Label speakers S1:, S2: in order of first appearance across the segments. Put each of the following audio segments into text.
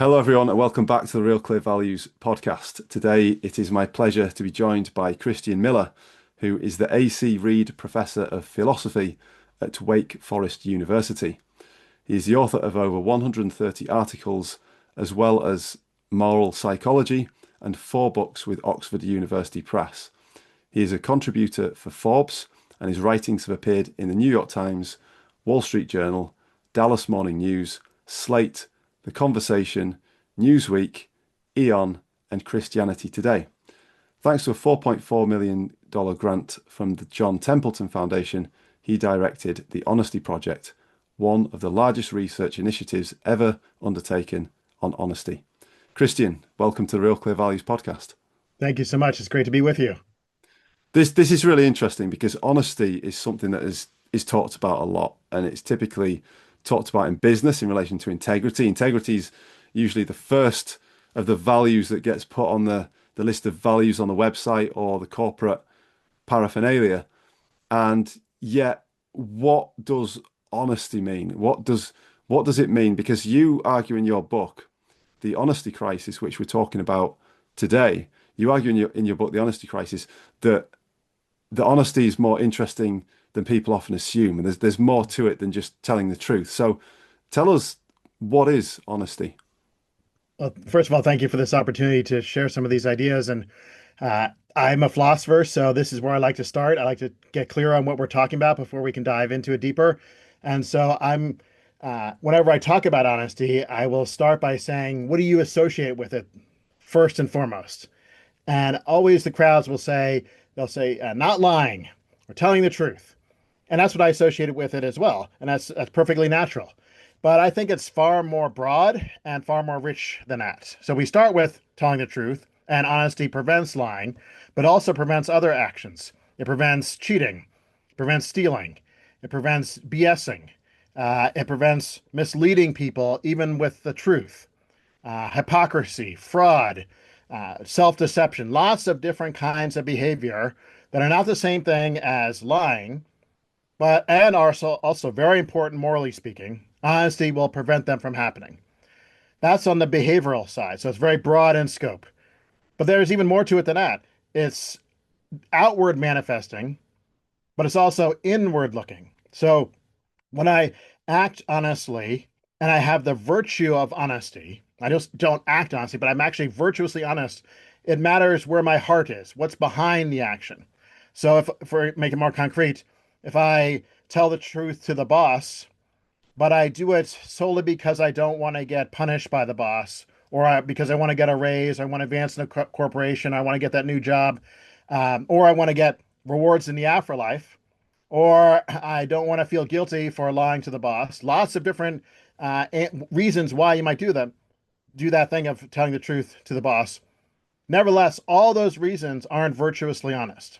S1: Hello, everyone, and welcome back to the Real Clear Values podcast. Today, it is my pleasure to be joined by Christian Miller, who is the A.C. Reed Professor of Philosophy at Wake Forest University. He is the author of over 130 articles, as well as Moral Psychology and 4 books with Oxford University Press. He is a contributor for Forbes, and his writings have appeared in the New York Times, Wall Street Journal, Dallas Morning News, Slate, The Conversation, Newsweek, Eon, and Christianity Today. Thanks to a $4.4 million grant from the John Templeton Foundation, he directed the Honesty Project, one of the largest research initiatives ever undertaken on honesty. Christian, welcome to the Real Clear Values podcast.
S2: Thank you so much. It's great to be with you.
S1: This is really interesting because honesty is something that is talked about a lot, and it's typically talked about in business in relation to integrity. Integrity is usually the first of the values that gets put on the list of values on the website or the corporate paraphernalia. And yet, what does honesty mean? What does it mean? Because you argue in your book, The Honesty Crisis, which we're talking about today, you argue in your book, The Honesty Crisis, that the honesty is more interesting than people often assume, and there's more to it than just telling the truth. So tell us, what is honesty?
S2: Well, first of all, thank you for this opportunity to share some of these ideas. And I'm a philosopher, so this is where I like to start. I like to get clear on what we're talking about before we can dive into it deeper. And so whenever I talk about honesty, I will start by saying, what do you associate with it first and foremost? And always the crowds they'll say, not lying or telling the truth. And that's what I associated with it as well. And that's perfectly natural. But I think it's far more broad and far more rich than that. So we start with telling the truth, and honesty prevents lying, but also prevents other actions. It prevents cheating, it prevents stealing, it prevents BSing, it prevents misleading people, even with the truth, hypocrisy, fraud, self-deception, lots of different kinds of behavior that are not the same thing as lying, but and are also very important morally speaking. Honesty will prevent them from happening. That's on the behavioral side, so it's very broad in scope. But there's even more to it than that. It's outward manifesting, but it's also inward looking. So when I act honestly and I have the virtue of honesty, I just don't act honestly, but I'm actually virtuously honest. It matters where my heart is, what's behind the action. So if we make it more concrete, if I tell the truth to the boss, but I do it solely because I don't want to get punished by the boss, or because I want to get a raise, I want to advance in a corporation, I want to get that new job, or I want to get rewards in the afterlife, or I don't want to feel guilty for lying to the boss. Lots of different reasons why you might do that thing of telling the truth to the boss. Nevertheless, all those reasons aren't virtuously honest.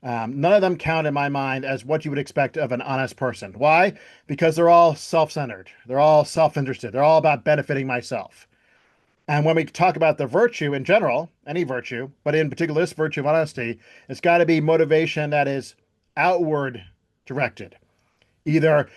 S2: None of them count in my mind as what you would expect of an honest person. Why? Because they're all self-centered. They're all self-interested. They're all about benefiting myself. And when we talk about the virtue in general, any virtue, but in particular this virtue of honesty, it's got to be motivation that is outward directed, either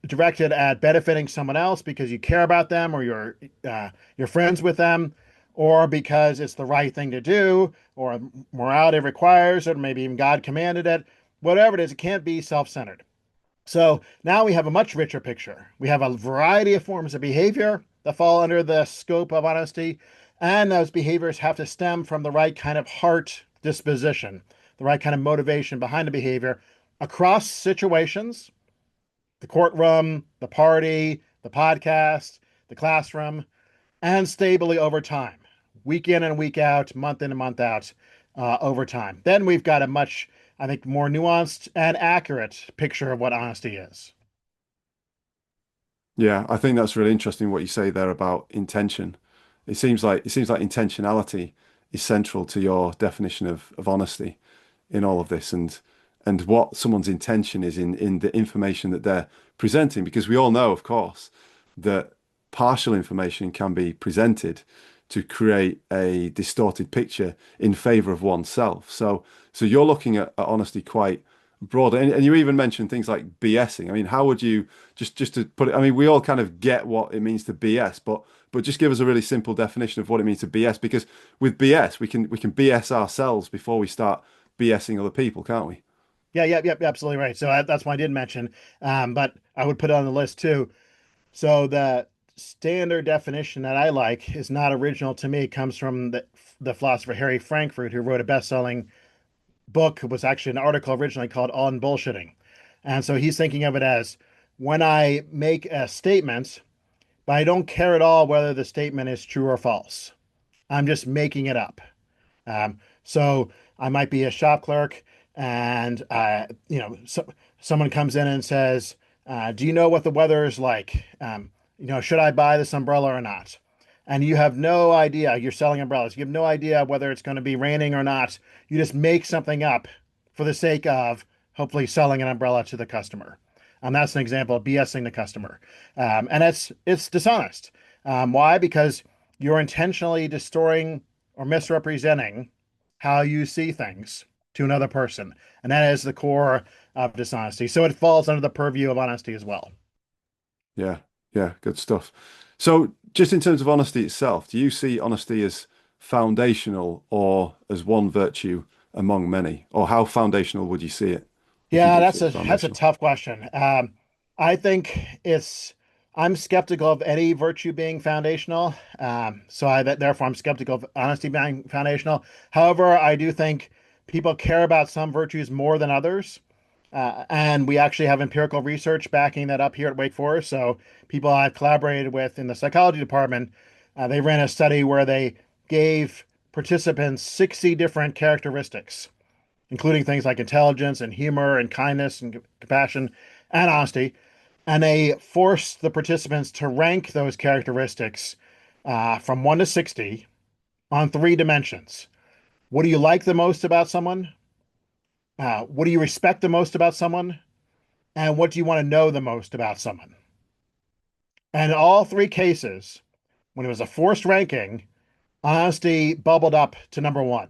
S2: directed at benefiting someone else because you care about them or you're friends with them, or because it's the right thing to do, or morality requires it, or maybe even God commanded it. Whatever it is, it can't be self-centered. So now we have a much richer picture. We have a variety of forms of behavior that fall under the scope of honesty, and those behaviors have to stem from the right kind of heart disposition, the right kind of motivation behind the behavior across situations, the courtroom, the party, the podcast, the classroom, and stably over time, week in and week out, month in and month out, over time. Then we've got a much, I think, more nuanced and accurate picture of what honesty is.
S1: Yeah, I think that's really interesting what you say there about intention. It seems like intentionality is central to your definition of honesty in all of this, and what someone's intention is in the information that they're presenting, because we all know, of course, that partial information can be presented to create a distorted picture in favor of oneself. So you're looking at honesty quite broader. And you even mentioned things like BSing. I mean, how would you just to put it? I mean, we all kind of get what it means to BS, but just give us a really simple definition of what it means to BS, because with BS we can BS ourselves before we start BSing other people, can't we?
S2: Yeah, yeah, yep, absolutely right. So that's why I did mention, but I would put it on the list too. So the standard definition that I like is not original to me. It comes from the philosopher Harry Frankfurt, who wrote a best-selling book. It was actually an article originally called On Bullshitting. And so he's thinking of it as when I make a statement, but I don't care at all whether the statement is true or false. I'm just making it up. So I might be a shop clerk, and someone comes in and says, "Do you know what the weather is like? Should I buy this umbrella or not?" And you have no idea. You're selling umbrellas. You have no idea whether it's going to be raining or not. You just make something up for the sake of hopefully selling an umbrella to the customer. That's an example of BSing the customer, and it's dishonest. Why? Because you're intentionally distorting or misrepresenting how you see things to another person. And that is the core of dishonesty. So it falls under the purview of honesty as well.
S1: Yeah, yeah, good stuff. So, just in terms of honesty itself, do you see honesty as foundational or as one virtue among many? Or how foundational would you see it if you
S2: Yeah,
S1: did see
S2: that's
S1: it as
S2: a
S1: foundational?
S2: tough question. I think I'm skeptical of any virtue being foundational. Therefore I'm skeptical of honesty being foundational. However, I do think people care about some virtues more than others. And we actually have empirical research backing that up here at Wake Forest. So people I've collaborated with in the psychology department, they ran a study where they gave participants 60 different characteristics, including things like intelligence and humor and kindness and compassion and honesty. And they forced the participants to rank those characteristics from 1 to 60 on three dimensions. What do you like the most about someone? What do you respect the most about someone? And what do you want to know the most about someone? And in all three cases, when it was a forced ranking, honesty bubbled up to number one.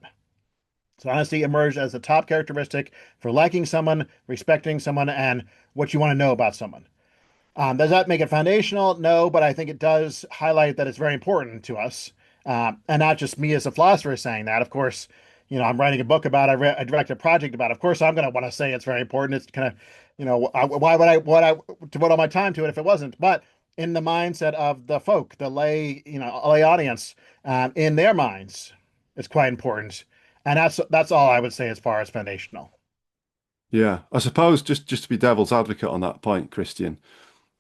S2: So honesty emerged as the top characteristic for liking someone, respecting someone, and what you want to know about someone. Does that make it foundational? No, but I think it does highlight that it's very important to us. And not just me as a philosopher saying that. Of course, I'm writing a book about it. I direct a project about it. Of course, I'm going to want to say it's very important. It's kind of, why would I devote all my time to it if it wasn't? But in the mindset of the folk, the lay audience, in their minds, it's quite important. And that's all I would say as far as foundational.
S1: Yeah, I suppose just to be devil's advocate on that point, Christian,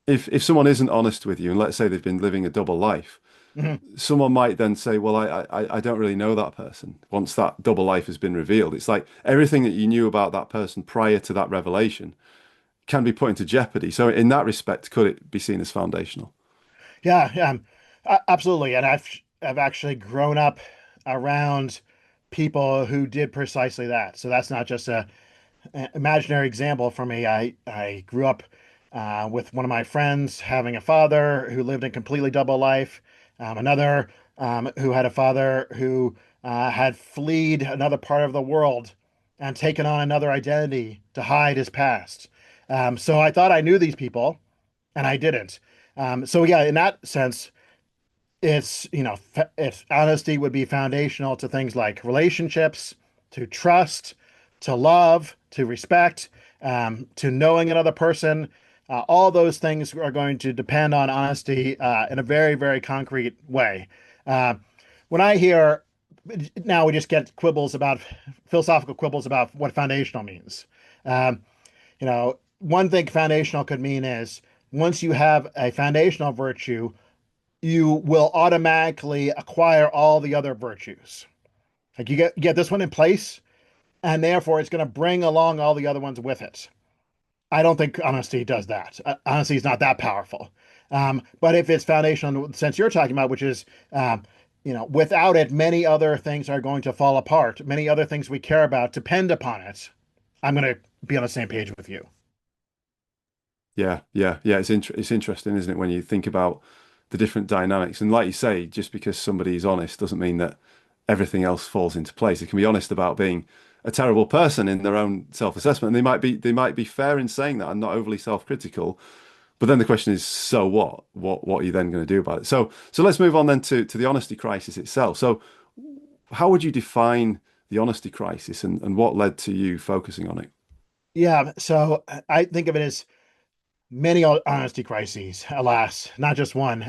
S1: if someone isn't honest with you, and let's say they've been living a double life,
S2: Mhm.
S1: someone might then say, well, I don't really know that person. Once that double life has been revealed, it's like everything that you knew about that person prior to that revelation can be put into jeopardy. So in that respect, could it be seen as foundational?
S2: Yeah, yeah, absolutely. And I've actually grown up around people who did precisely that. So that's not just an imaginary example for me. I grew up with one of my friends having a father who lived a completely double life, another who had a father who had fled another part of the world and taken on another identity to hide his past. So I thought I knew these people, and I didn't. So yeah, in that sense, if honesty would be foundational to things like relationships, to trust, to love, to respect, to knowing another person, all those things are going to depend on honesty in a very, very concrete way. Uh, when I hear now, we just get quibbles about philosophical quibbles about what foundational means. Um, One thing foundational could mean is once you have a foundational virtue, you will automatically acquire all the other virtues. Like you get this one in place, and therefore it's going to bring along all the other ones with it. I don't think honesty does that. Honesty is not that powerful. But if it's foundational in the sense you're talking about, which is, without it, many other things are going to fall apart. Many other things we care about depend upon it. I'm going to be on the same page with you.
S1: Yeah, yeah, yeah. It's interesting, isn't it, when you think about the different dynamics. And like you say, just because somebody is honest doesn't mean that everything else falls into place. They can be honest about being a terrible person in their own self-assessment. And they might be fair in saying that and not overly self-critical. But then the question is, so what? What are you then going to do about it? So let's move on then to the honesty crisis itself. So how would you define the honesty crisis and what led to you focusing on it?
S2: Yeah, so I think of it as many honesty crises, alas, not just one.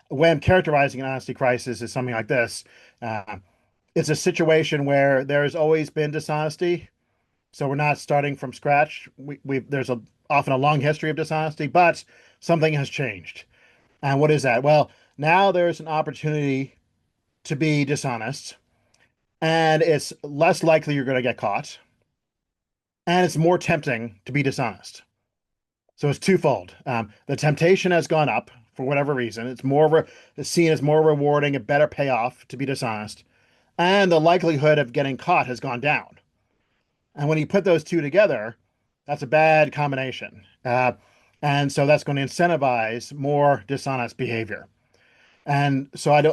S2: When I'm characterizing an honesty crisis is something like this. Uh, it's a situation where there's always been dishonesty, so we're not starting from scratch. There's often a long history of dishonesty, but something has changed. And what is that? Well, now there's an opportunity to be dishonest, and it's less likely you're going to get caught, and it's more tempting to be dishonest. So it's twofold. The temptation has gone up for whatever reason. It's seen as more rewarding, a better payoff to be dishonest, and the likelihood of getting caught has gone down. And when you put those two together, that's a bad combination. And so that's going to incentivize more dishonest behavior. And so I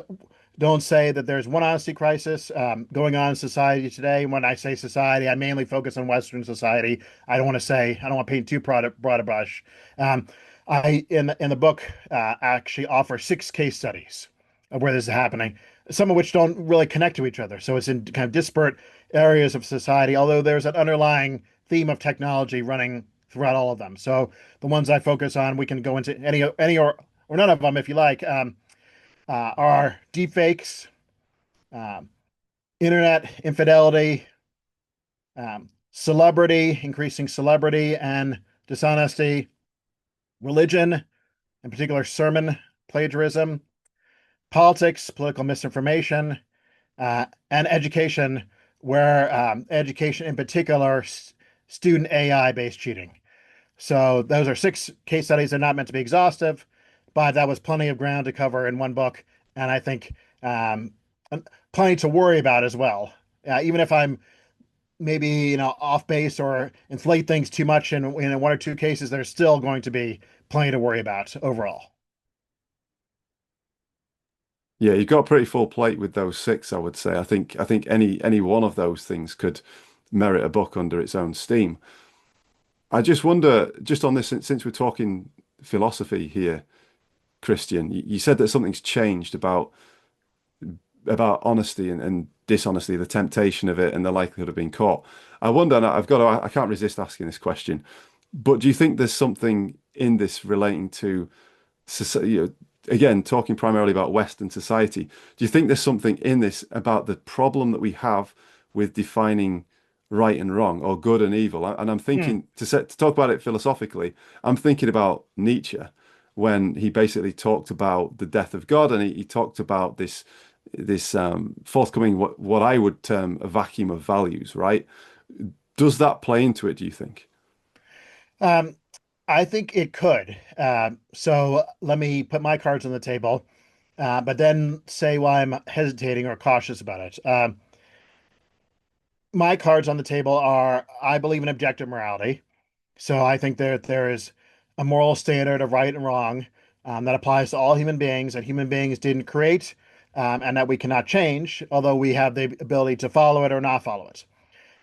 S2: don't say that there's one honesty crisis going on in society today. When I say society, I mainly focus on Western society. I don't want to paint too broad a brush. Um, I in the book actually offer 6 case studies of where this is happening, some of which don't really connect to each other. So it's in kind of disparate areas of society, although there's an underlying theme of technology running throughout all of them. So the ones I focus on, we can go into any or none of them if you like. Are deepfakes, um, internet infidelity, celebrity, increasing celebrity and dishonesty, religion, in particular sermon plagiarism, politics, political misinformation, and education, where education in particular, student AI based cheating. So those are 6 case studies. They're not meant to be exhaustive, but that was plenty of ground to cover in one book. And I think um, plenty to worry about as well. Even if I'm maybe off base or inflate things too much in 1 or 2 cases, there's still going to be plenty to worry about overall.
S1: Yeah, you've got a pretty full plate with those six, I would say. I think any one of those things could merit a book under its own steam. I just wonder, just on this, since we're talking philosophy here, Christian, you said that something's changed about honesty and dishonesty, the temptation of it, and the likelihood of being caught. I wonder, and I can't resist asking this question, but do you think there's something in this relating to society, again, talking primarily about Western society, do you think there's something in this about the problem that we have with defining right and wrong or good and evil? And I'm
S2: Hmm.
S1: thinking to talk about it philosophically, I'm thinking about Nietzsche when he basically talked about the death of God and he talked about this forthcoming what I would term a vacuum of values, right? Does that play into it, do you think?
S2: Um, I think it could. So let me put my cards on the table, but then say why I'm hesitating or cautious about it. My cards on the table are I believe in objective morality. So I think that there is a moral standard of right and wrong that applies to all human beings that human beings didn't create and that we cannot change, although we have the ability to follow it or not follow it.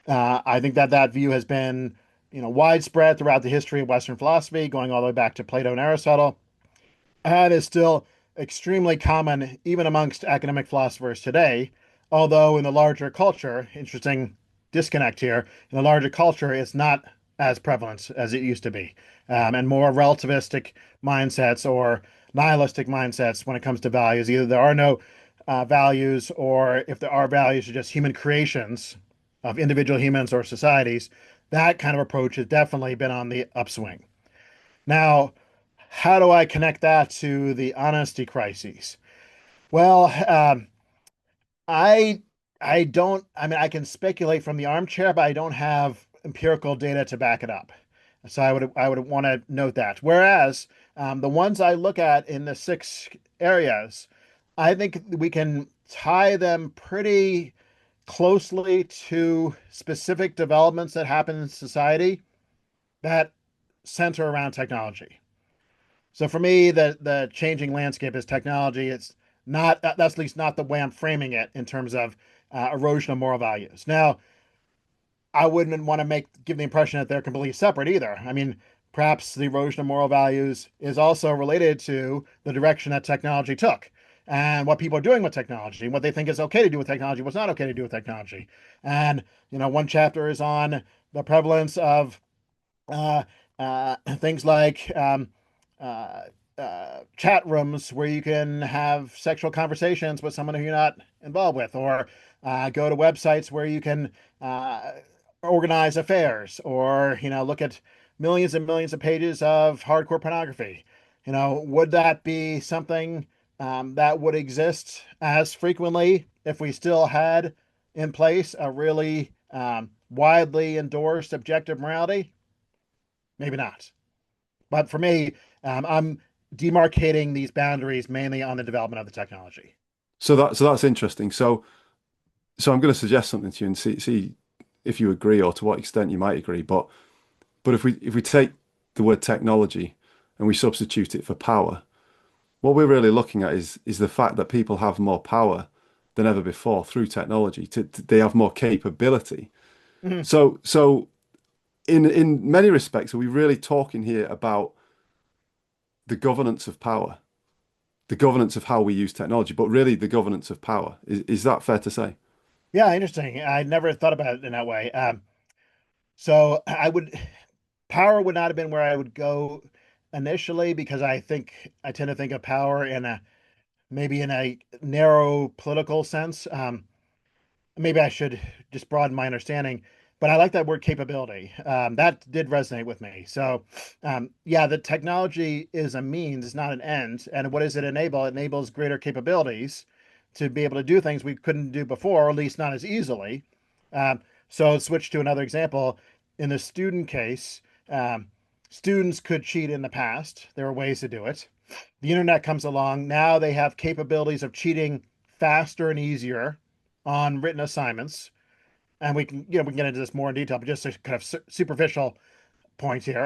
S2: I think that that view has been, widespread throughout the history of Western philosophy, going all the way back to Plato and Aristotle, and is still extremely common even amongst academic philosophers today. Although in the larger culture, interesting disconnect here, in the larger culture, it's not as prevalent as it used to be, and more relativistic mindsets or nihilistic mindsets when it comes to values. Either there are no values, or if there are values, are just human creations of individual humans or societies. That kind of approach has definitely been on the upswing. Now, how do I connect that to the honesty crises? Well, I I don't. I mean, I can speculate from the armchair, but I don't have empirical data to back it up. So I would want to note that. Whereas the ones I look at in the 6 areas, I think we can tie them pretty closely to specific developments that happen in society that center around technology. So for me, the changing landscape is technology. It's not that's at least not the way I'm framing it in terms of erosion of moral values. Now, I wouldn't want to give the impression that they're completely separate either. I mean, perhaps the erosion of moral values is also related to the direction that technology took and what people are doing with technology, what they think is okay to do with technology, what's not okay to do with technology. And, one chapter is on the prevalence of uh, things like uh, chat rooms where you can have sexual conversations with someone who you're not involved with, or go to websites where you can uh, organize affairs, or look at millions and millions of pages of hardcore pornography. Would that be something that would exist as frequently if we still had in place a really widely endorsed objective morality? Maybe not. But for me, I'm demarcating these boundaries mainly on the development of the technology.
S1: So that's interesting. So I'm going to suggest something to you and see if you agree or to what extent you might agree. But if we take the word technology and we substitute it for power, what we're really looking at is the fact that people have more power than ever before through technology. They have more capability.
S2: Mhm.
S1: So in many respects, are we really talking here about the governance of power, the governance of how we use technology, but really the governance of power? Is that fair to say?
S2: Yeah, interesting. I never thought about it in that way. So power would not have been where I would go initially, because I tend to think of power in a maybe in a narrow political sense. Maybe I should just broaden my understanding, but I like that word capability. That did resonate with me. So, yeah, the technology is a means, it's not an end. And what does it enable? It enables greater capabilities to be able to do things we couldn't do before, or at least not as easily. So, switch to another example. In the student case, um, students could cheat in the past. There are ways to do it. The internet comes along. Now they have capabilities of cheating faster and easier on written assignments. And we can get into this more in detail, but just a kind of superficial point here.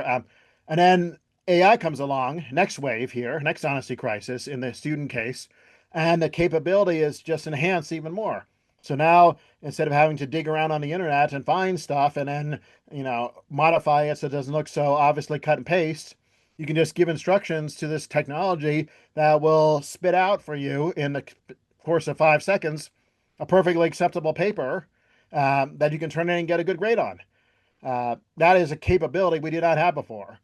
S2: And then AI comes along, next wave here, next honesty crisis in the student case, and the capability is just enhanced even more. So now, instead of having to dig around on the internet and find stuff and then modify it so it doesn't look so obviously cut and paste, you can just give instructions to this technology that will spit out for you in the course of 5 seconds a perfectly acceptable paper that you can turn in and get a good grade on. That is a capability we did not have before,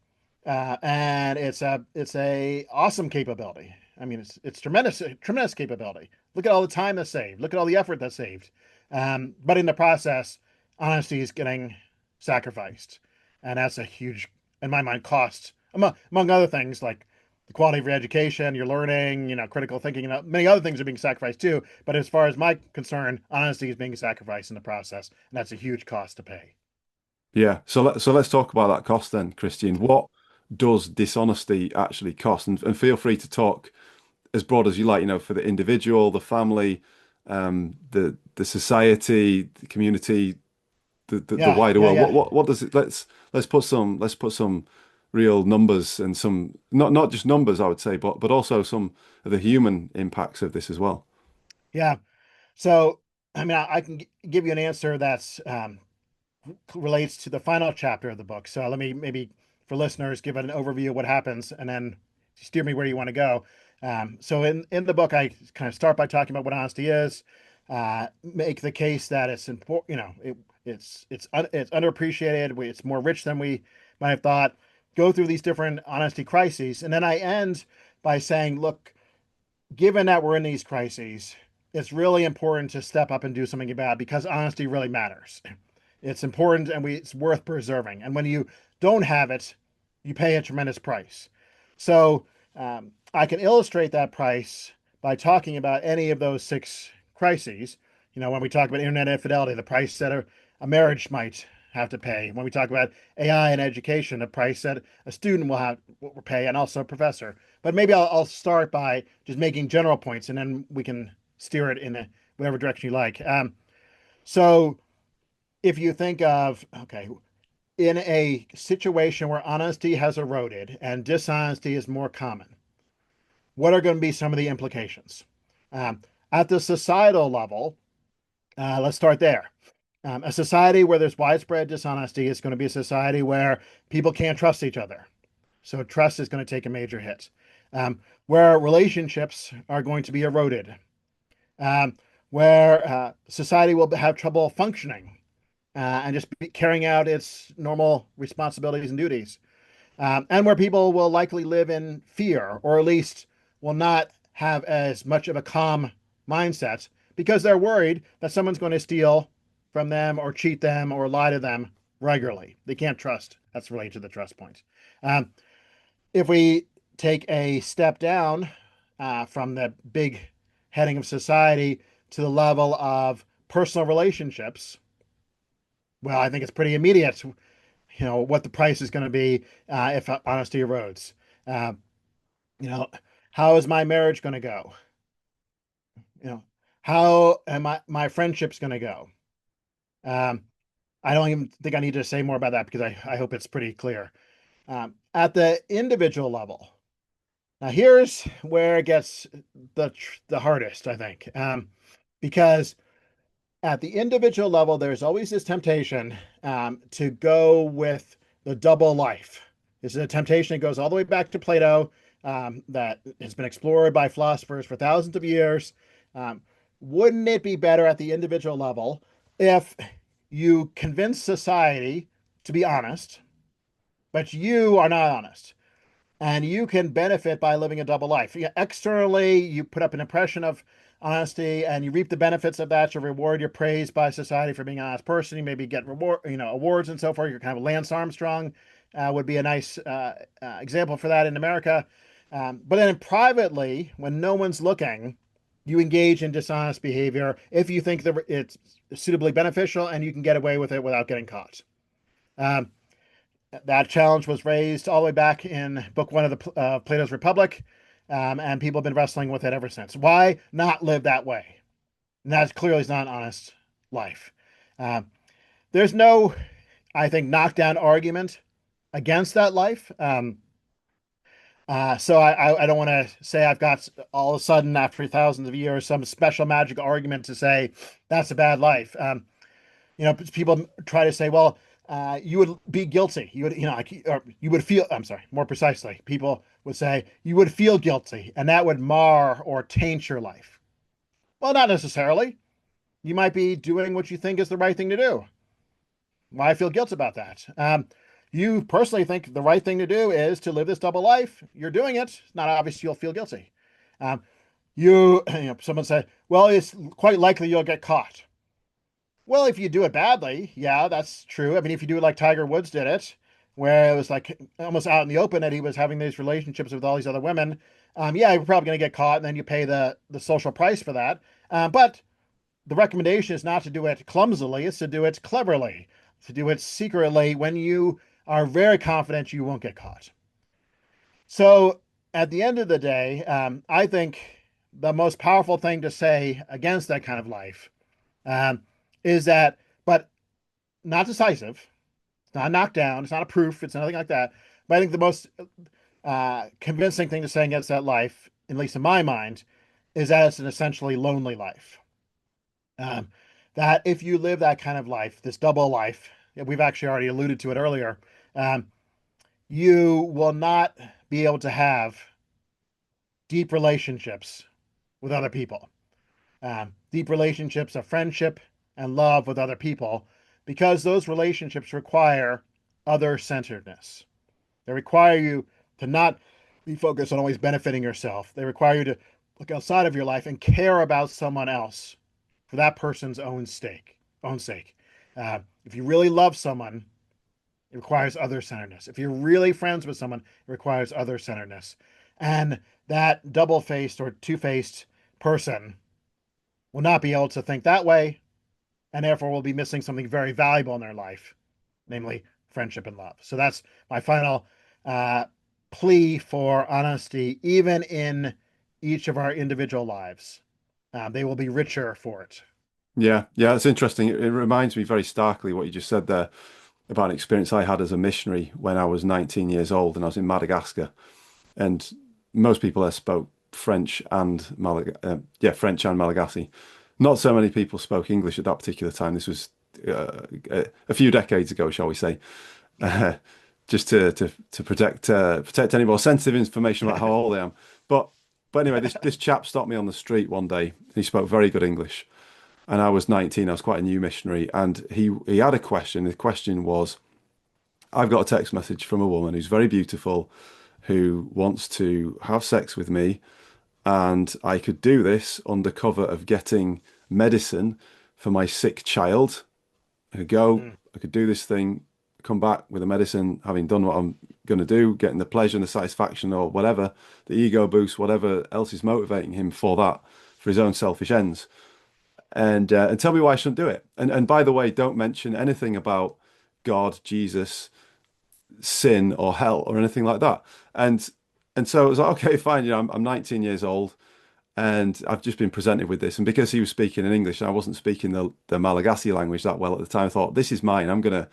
S2: and it's a awesome capability. I mean, it's tremendous capability. Look at all the time that's saved. Look at all the effort that's saved. But in the process, honesty is getting sacrificed, and that's a huge, in my mind, cost among other things like the quality of your education, your learning, critical thinking, and many other things are being sacrificed too. But as far as my concern, honesty is being sacrificed in the process, and that's a huge cost to pay.
S1: Yeah. So let's talk about that cost then, Christian. What does dishonesty actually cost? And feel free to talk as broad as you like, for the individual, the family, the society, the community, the
S2: Yeah,
S1: wider
S2: yeah,
S1: world.
S2: yeah.
S1: What does it? Let's put some real numbers and some not just numbers, I would say, but also some of the human impacts of this as well.
S2: Yeah. So, I mean, I can give you an answer that's relates to the final chapter of the book. So let me maybe for listeners give an overview of what happens, and then steer me where you want to go. So in the book, I kind of start by talking about what honesty is, make the case that it's important. It's underappreciated. It's more rich than we might have thought. Go through these different honesty crises, and then I end by saying, look, given that we're in these crises, it's really important to step up and do something about it, because honesty really matters. It's important, and it's worth preserving. And when you don't have it, you pay a tremendous price. So I can illustrate that price by talking about any of those six crises. When we talk about internet infidelity, the price that a marriage might have to pay. When we talk about AI and education, the price that a student will pay, and also a professor. But maybe I'll start by just making general points, and then we can steer it in whatever direction you like. So if you think of, okay, in a situation where honesty has eroded and dishonesty is more common, what are going to be some of the implications? Um, at the societal level, let's start there. A society where there's widespread dishonesty is going to be a society where people can't trust each other. So trust is going to take a major hit. Where relationships are going to be eroded, where society will have trouble functioning and just carrying out its normal responsibilities and duties, and where people will likely live in fear, or at least will not have as much of a calm mindset because they're worried that someone's going to steal from them or cheat them or lie to them regularly. They can't trust. That's related to the trust point. Um, if we take a step down from the big heading of society to the level of personal relationships, well, I think it's pretty immediate, what the price is going to be if honesty erodes. Uh, you know, how is my marriage going to go? You know, how am my friendships going to go? Um, I don't even think I need to say more about that because I hope it's pretty clear. At the individual level, now here's where it gets the hardest, I think, because at the individual level, there's always this temptation to go with the double life. This is a temptation that goes all the way back to Plato, that has been explored by philosophers for thousands of years. Um, wouldn't it be better at the individual level if you convince society to be honest, but you are not honest? And you can benefit by living a double life. Yeah, externally, you put up an impression of honesty, and you reap the benefits of that. You reward, you're praised by society for being an honest person. You maybe get awards and so forth. You're kind of Lance Armstrong, would be a nice example for that in America. But then privately, when no one's looking, you engage in dishonest behavior if you think that it's suitably beneficial and you can get away with it without getting caught. Um, that challenge was raised all the way back in book one of Plato's Republic, and people have been wrestling with it ever since. Why not live that way? And that clearly is not an honest life. Um, there's no, I think, knockdown argument against that life. So I don't want to say I've got all of a sudden after thousands of years some special magic argument to say that's a bad life. People try to say, well, you would be guilty. You would, or you would feel, I'm sorry, more precisely, people would say you would feel guilty and that would mar or taint your life. Well, not necessarily. You might be doing what you think is the right thing to do. Why feel guilt about that? You personally think the right thing to do is to live this double life. You're doing it. It's not obvious you'll feel guilty. Um, someone said, well, it's quite likely you'll get caught. Well, if you do it badly, yeah, that's true. I mean, if you do it like Tiger Woods did it, where it was like almost out in the open that he was having these relationships with all these other women, yeah, you're probably going to get caught, and then you pay the social price for that. But the recommendation is not to do it clumsily; it's to do it cleverly, to do it secretly when you are very confident you won't get caught. So, at the end of the day, I think the most powerful thing to say against that kind of life um, is that, but not decisive. It's not a knockdown. It's not a proof. It's nothing like that. But I think the most convincing thing to say against that life, at least in my mind, is that it's an essentially lonely life. Um, that if you live that kind of life, this double life, we've actually already alluded to it earlier, um, you will not be able to have deep relationships with other people. Deep relationships of friendship and love with other people, because those relationships require other centeredness. They require you to not be focused on always benefiting yourself. They require you to look outside of your life and care about someone else for that person's own sake. If you really love someone, it requires other centeredness. If you're really friends with someone, it requires other centeredness. And that double faced or two faced person will not be able to think that way, and therefore will be missing something very valuable in their life, namely friendship and love. So that's my final uh, plea for honesty, even in each of our individual lives. They will be richer for it.
S1: Yeah, yeah, it's interesting. It reminds me very starkly what you just said there about an experience I had as a missionary when I was 19 years old and I was in Madagascar. And most people there spoke French and French and Malagasy. Not so many people spoke English at that particular time. This was a few decades ago, shall we say, uh, just to protect any more sensitive information about how old I am. But anyway, this chap stopped me on the street one day. He spoke very good English, and I was 19. I was quite a new missionary, and he had a question. The question was, I've got a text message from a woman who's very beautiful, who wants to have sex with me, and I could do this under cover of getting medicine for my sick child. I could go,
S2: Mm.
S1: I could do this thing, come back with the medicine, having done what I'm going to do, getting the pleasure and the satisfaction or whatever, the ego boost, whatever else is motivating him for that, for his own selfish ends. And tell me why I shouldn't do it. And by the way, don't mention anything about God, Jesus, sin or hell or anything like that. And and so it was like, okay, fine, I'm 19 years old and I've just been presented with this. And because he was speaking in English and I wasn't speaking the Malagasy language that well at the time, I thought, this is mine. I'm gonna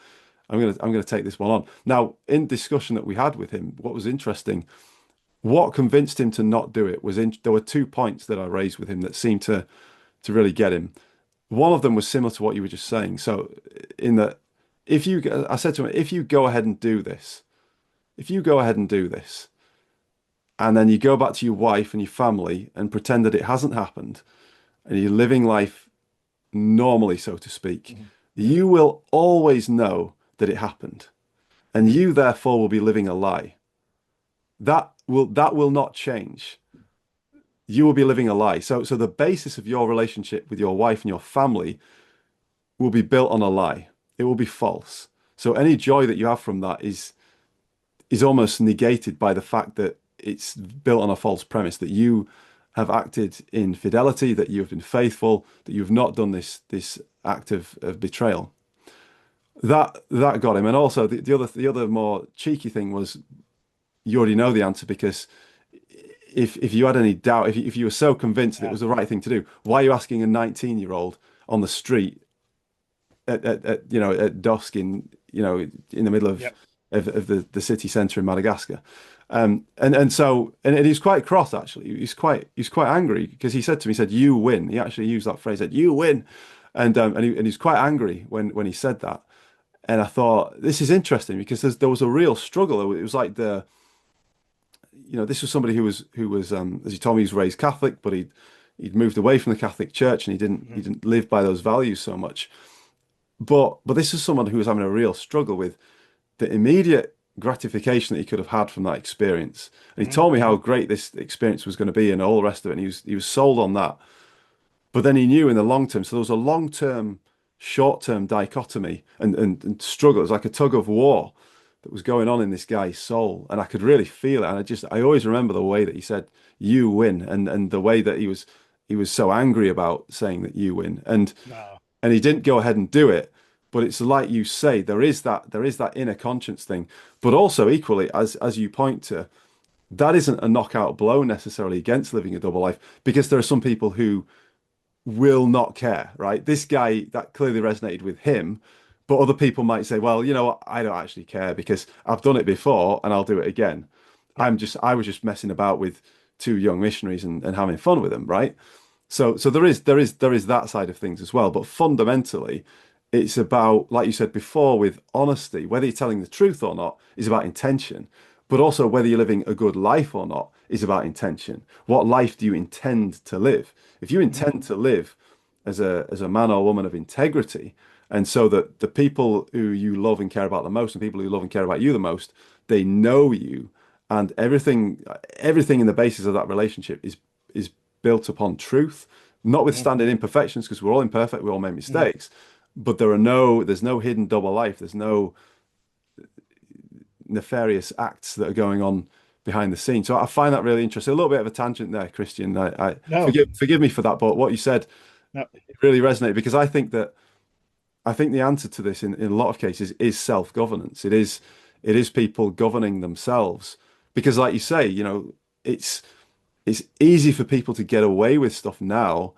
S1: take this one on. Now, in discussion that we had with him, what was interesting, what convinced him to not do it was there were 2 points that I raised with him that seemed to really get him. One of them was similar to what you were just saying. So, in that, I said to him, if you go ahead and do this, if you go ahead and do this, and then you go back to your wife and your family and pretend that it hasn't happened, and you're living life normally, so to speak,
S2: Mhm.
S1: you will always know that it happened, and you therefore will be living a lie. That will not change. You will be living a lie. So the basis of your relationship with your wife and your family will be built on a lie. It will be false. So any joy that you have from that is almost negated by the fact that it's built on a false premise that you have acted in fidelity, that you have been faithful, that you've not done this act of betrayal. That got him. And also the other more cheeky thing was you already know the answer because if you had any doubt, if you were so convinced that it
S2: Yeah.
S1: was the right thing to do, why are you asking a 19-year-old on the street at dusk in the middle of
S2: Yep.
S1: the city centre in Madagascar. And he's quite cross actually. He's quite angry because he said to me, he said, "You win." He actually used that phrase, said, "You win," and he's quite angry when he said that. And I thought this is interesting because there was a real struggle. It was like this was somebody who was as he told me, he was raised Catholic, but he'd moved away from the Catholic Church and he didn't he
S2: Mhm.
S1: didn't live by those values so much. But this is someone who was having a real struggle with the immediate gratification that he could have had from that experience. And he
S2: Mhm.
S1: told me how great this experience was going to be and all the rest of it. And he was sold on that. But then he knew in the long term, so there was a long term, short term dichotomy and struggle. It was like a tug of war that was going on in this guy's soul. And I could really feel it. And I always remember the way that he said, "You win," and the way that he was so angry about saying that you win.
S2: No.
S1: And he didn't go ahead and do it. But it's like you say, there is that inner conscience thing. But also equally, as you point to, that isn't a knockout blow necessarily against living a double life, because there are some people who will not care, right? This guy, that clearly resonated with him, but other people might say, well, you know what, I don't actually care because I've done it before and I'll do it again.
S2: Yep.
S1: I was just messing about with two young missionaries and having fun with them, right? So there is that side of things as well. But fundamentally, it's about, like you said before, with honesty, whether you're telling the truth or not is about intention. But also whether you're living a good life or not is about intention. What life do you intend to live? If you
S2: Mhm.
S1: intend to live as a man or woman of integrity, and so that the people who you love and care about the most and people who love and care about you the most, they know you, and everything in the basis of that relationship is built upon truth,
S2: Mhm.
S1: notwithstanding imperfections, because we're all imperfect, we all make
S2: Mhm.
S1: mistakes, but there's no hidden double life, there's no nefarious acts that are going on behind the scenes. So I find that really interesting. A little bit of a tangent there, Christian. I
S2: No.
S1: forgive me for that, but what you said
S2: No.
S1: really resonated because I think the answer to this in a lot of cases is self-governance. It is people governing themselves because, like you say, it's easy for people to get away with stuff now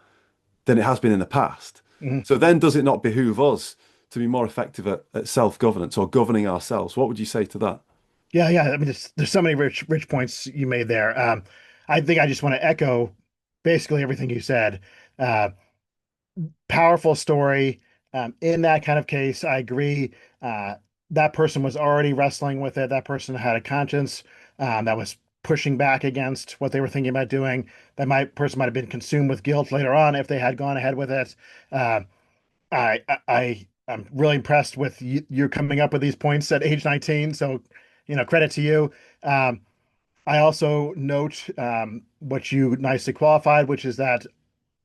S1: than it has been in the past.
S2: Mhm.
S1: So then, does it not behoove us to be more effective at self-governance or governing ourselves? What would you say to that?
S2: Yeah, yeah. I mean, there's so many rich points you made there. I think I just want to echo basically everything you said. Uh, Powerful story. In that kind of case, I agree. Uh, that person was already wrestling with it. That person had a conscience that was pushing back against what they were thinking about doing. Person might have been consumed with guilt later on if they had gone ahead with it. Uh, I'm really impressed with you coming up with these points at age 19. So, credit to you. Um, I also note what you nicely qualified, which is that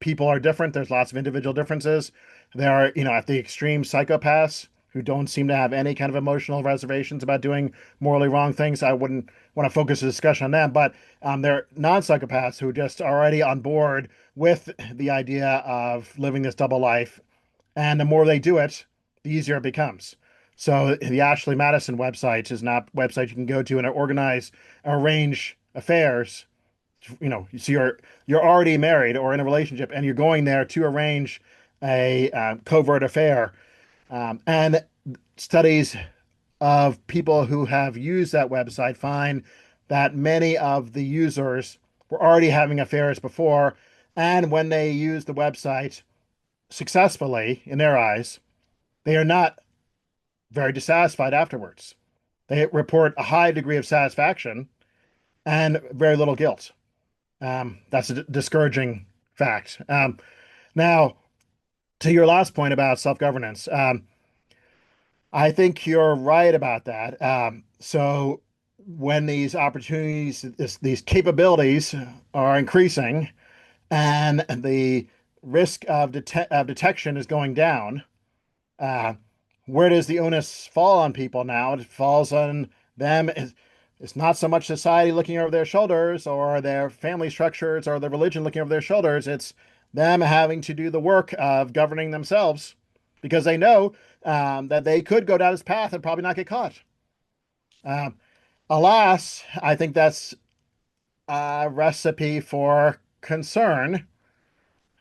S2: people are different. There's lots of individual differences. There are, at the extreme psychopaths who don't seem to have any kind of emotional reservations about doing morally wrong things. I wouldn't want to focus the discussion on them, but there are non-psychopaths who just are already on board with the idea of living this double life. And the more they do it, the easier it becomes. So the Ashley Madison website is not a website you can go to and organize, arrange affairs. So you're already married or in a relationship, and you're going there to arrange a covert affair. And studies of people who have used that website find that many of the users were already having affairs before, and when they use the website successfully, in their eyes, they are not very dissatisfied afterwards. They report a high degree of satisfaction and very little guilt. That's a discouraging fact. Now, to your last point about self-governance, I think you're right about that. So when these opportunities, these capabilities are increasing and the risk of detection is going down, uh, where does the onus fall on people now? It falls on them. It's not so much society looking over their shoulders or their family structures or their religion looking over their shoulders. It's them having to do the work of governing themselves because they know that they could go down this path and probably not get caught. Um, Alas, I think that's a recipe for concern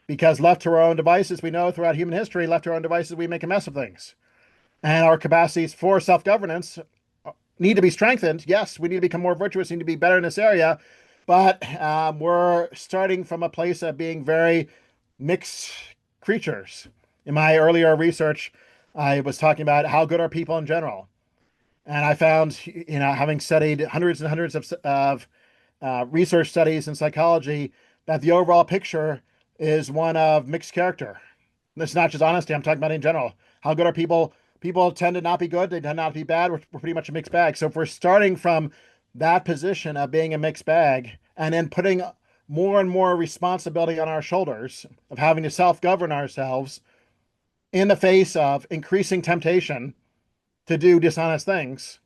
S2: because left to our own devices, we know throughout human history, left to our own devices, we make a mess of things. And our capacities for self-governance need to be strengthened. Yes, we need to become more virtuous, need to be better in this area, but we're starting from a place of being very mixed creatures. In my earlier research, I was talking about how good are people in general. And I found, having studied hundreds and hundreds of research studies in psychology, that the overall picture is one of mixed character. It's not just honesty. I'm talking about in general. How good are people? People tend to not be good. They tend not to be bad. We're pretty much a mixed bag. So if we're starting from that position of being a mixed bag and then putting more and more responsibility on our shoulders of having to self-govern ourselves in the face of increasing temptation to do dishonest things,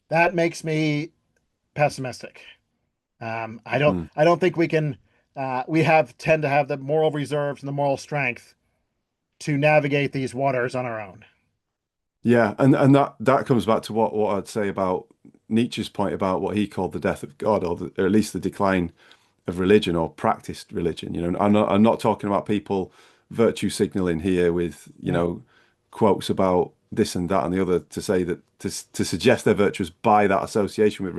S2: that makes me pessimistic. I don't.
S1: Mm.
S2: I don't think we can. We have tend to have the moral reserves and the moral strength to navigate these waters on our own.
S1: Yeah, and that comes back to what I'd say about Nietzsche's point about what he called the death of God, or at least the decline of religion or practiced religion. I'm not talking about people virtue signaling here with,
S2: No.
S1: quotes about this and that and the other to say that to suggest they're virtuous by that association with